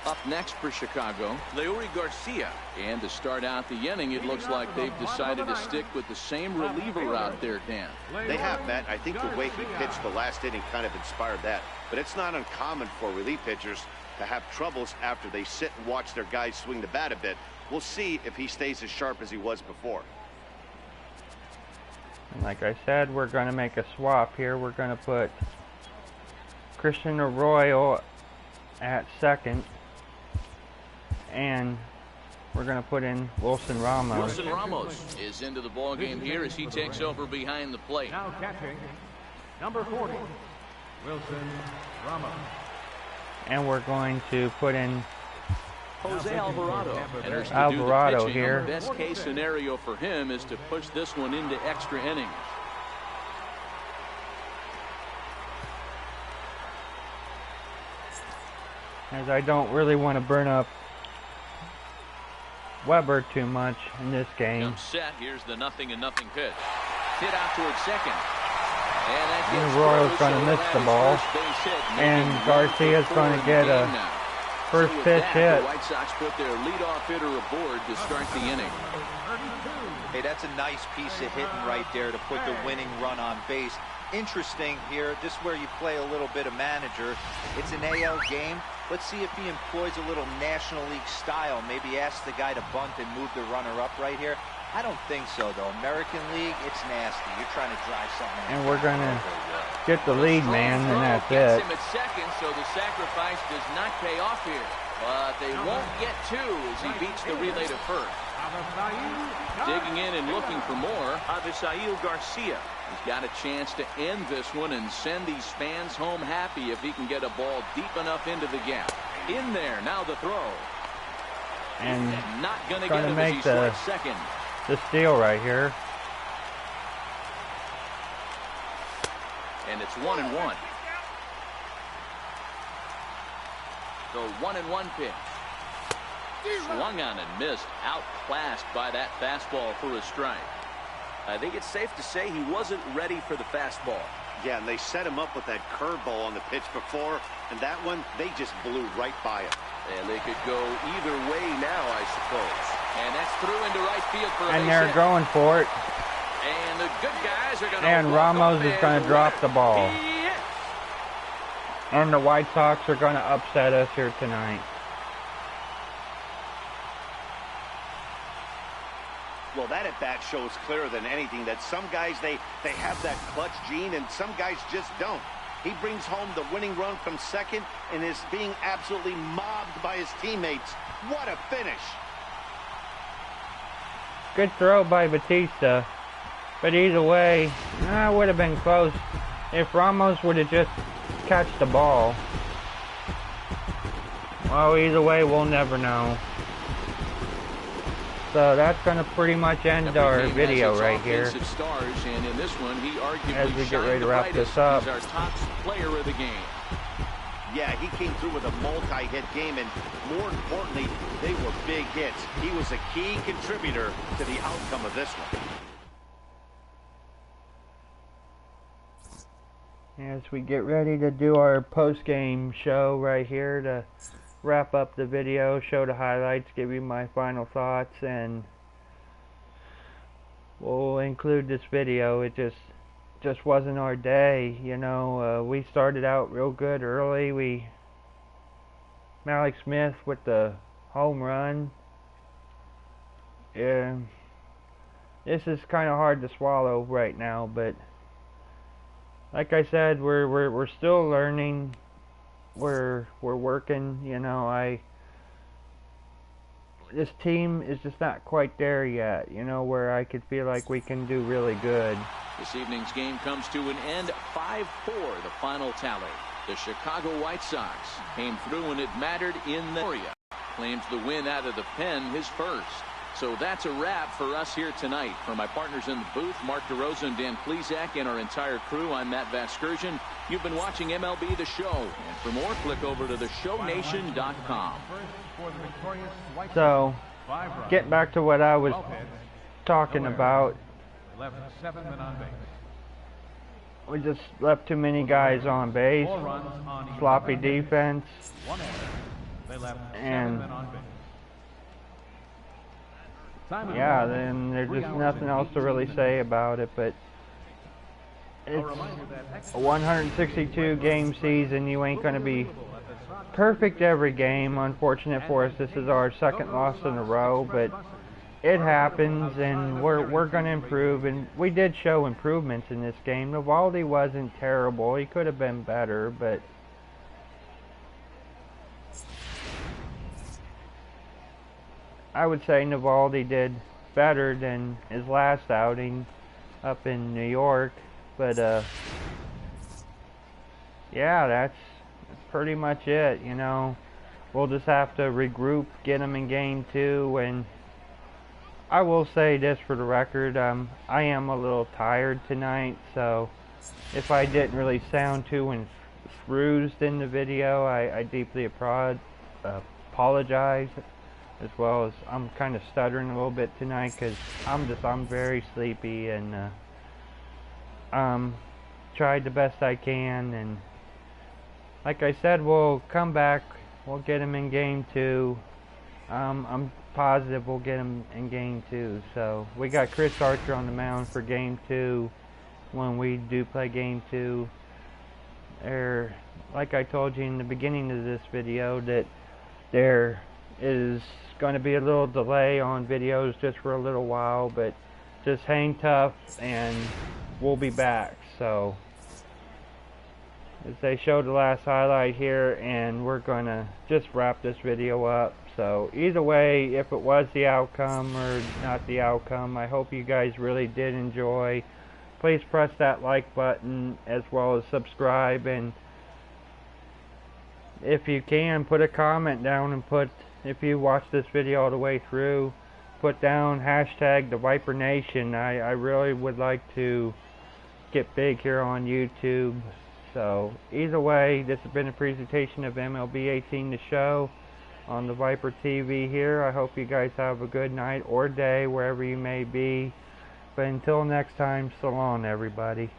Up next for Chicago, Leury Garcia. And to start out the inning, it looks like they've decided to stick with the same reliever out there, Dan. They have, Matt. I think the way he pitched the last inning kind of inspired that. But it's not uncommon for relief pitchers to have troubles after they sit and watch their guys swing the bat a bit. We'll see if he stays as sharp as he was before. And like I said, we're going to make a swap here. We're going to put Christian Arroyo at second. And we're going to put in Wilson Ramos. Wilson Ramos is into the ball game here as he takes over behind the plate. now catching, number 40, Wilson Ramos. And we're going to put in Jose Alvarado enters to Alvarado do the pitching. here. The best case scenario for him is to push this one into extra innings. as I don't really want to burn up Weber too much in this game. Comes set. Here's the 0-0 pitch. Hit out towards second. And that And gets the Royals close, going to so miss that the is ball. first base hit, And making Garcia's 1 for going 4 to get in the a game now. first So with pitch that, hit. The White Sox put their leadoff hitter aboard to start the inning. Hey, that's a nice piece of hitting right there to put the winning run on base. Interesting here, this is where you play a little bit of manager. It's an AL game. Let's see if he employs a little National League style. Maybe ask the guy to bunt and move the runner up right here. I don't think so, though. American League, it's nasty. You're trying to drive something. And we're going to get the lead man, and that's Gets it. him at second, so the sacrifice does not pay off here. But they won't get two as he beats the relay to first. Digging in and looking for more, Avisail Garcia. He's got a chance to end this one and send these fans home happy if he can get a ball deep enough into the gap. In there, now the throw. And not going to gonna get him make as he the- swings second. The steal right here. And it's 1-1. The 1-1 pitch. Swung on and missed. Outclassed by that fastball for a strike. I think it's safe to say he wasn't ready for the fastball. Yeah, and they set him up with that curveball on the pitch before, and that one, they just blew right by him. And they could go either way now, I suppose. And that's through into right field for a And base they're hit. going for it. And the good guys are going to And Ramos is going to drop the ball. And the White Sox are going to upset us here tonight. Well, that at-bat shows clearer than anything that some guys, they have that clutch gene, and some guys just don't. He brings home the winning run from second and is being absolutely mobbed by his teammates. What a finish. Good throw by Batista. But either way, it would have been close if Ramos would have just catched the ball. Well, either way, we'll never know. So that's going to pretty much end our video right here. Stars, and in this one, he arguably As we get ready to shined wrap the this brightest. up. He's our top player of the game. Yeah, he came through with a multi-hit game, and more importantly, they were big hits. He was a key contributor to the outcome of this one. As we get ready to do our post-game show right here to wrap up the video, show the highlights, give you my final thoughts, and we'll include this video. It just wasn't our day, you know. We started out real good early. Malik Smith with the home run. Yeah, this is kind of hard to swallow right now, but like I said, we're still learning. We're working, you know. This team is just not quite there yet, you know, where I could feel like we can do really good. This evening's game comes to an end 5-4, the final tally. The Chicago White Sox came through and it mattered in the area. Claims the win out of the pen, his first. So that's a wrap for us here tonight. For my partners in the booth, Mark DeRosa and Dan Plesac, and our entire crew, I'm Matt Vasgersian. You've been watching MLB The Show. And for more, click over to theshownation.com. So, getting back to what I was talking about, Left 7 men on base. we just left too many guys on base, 4 runs on each sloppy base. defense, 1 error. They left 7 and men on base. Time of yeah, the ball, then there's 3 just hours nothing and else to really 18 say minutes. about it, but A it's reminder that a extra 162 game season. You ain't going to be perfect every game. Unfortunate for us, this is our second loss in a row, but it happens, and we're going to improve, and we did show improvements in this game. Navaldi wasn't terrible. He could have been better, but I would say Navaldi did better than his last outing up in New York, but yeah, that's pretty much it, you know. We'll just have to regroup, get them in game 2, and I will say this for the record, I am a little tired tonight, so if I didn't really sound too enthused in the video, I deeply apologize. as well as I'm kind of stuttering a little bit tonight because I'm very sleepy, and tried the best I can, and like I said, we'll come back, we'll get him in game 2. I'm positive we'll get him in game 2. So we got Chris Archer on the mound for game 2 when we do play game 2. Like I told you in the beginning of this video, that there is going to be a little delay on videos just for a little while, but just hang tough and we'll be back. So as they showed the last highlight here, and we're going to just wrap this video up. So either way, if it was the outcome or not the outcome, I hope you guys really did enjoy. Please press that like button as well as subscribe, and if you can, put a comment down, and if you watch this video all the way through, put down hashtag the Viper Nation. I really would like to get big here on YouTube. So either way, this has been a presentation of MLB 18 The Show on the Viper TV here. I hope you guys have a good night or day wherever you may be. But until next time, so long everybody.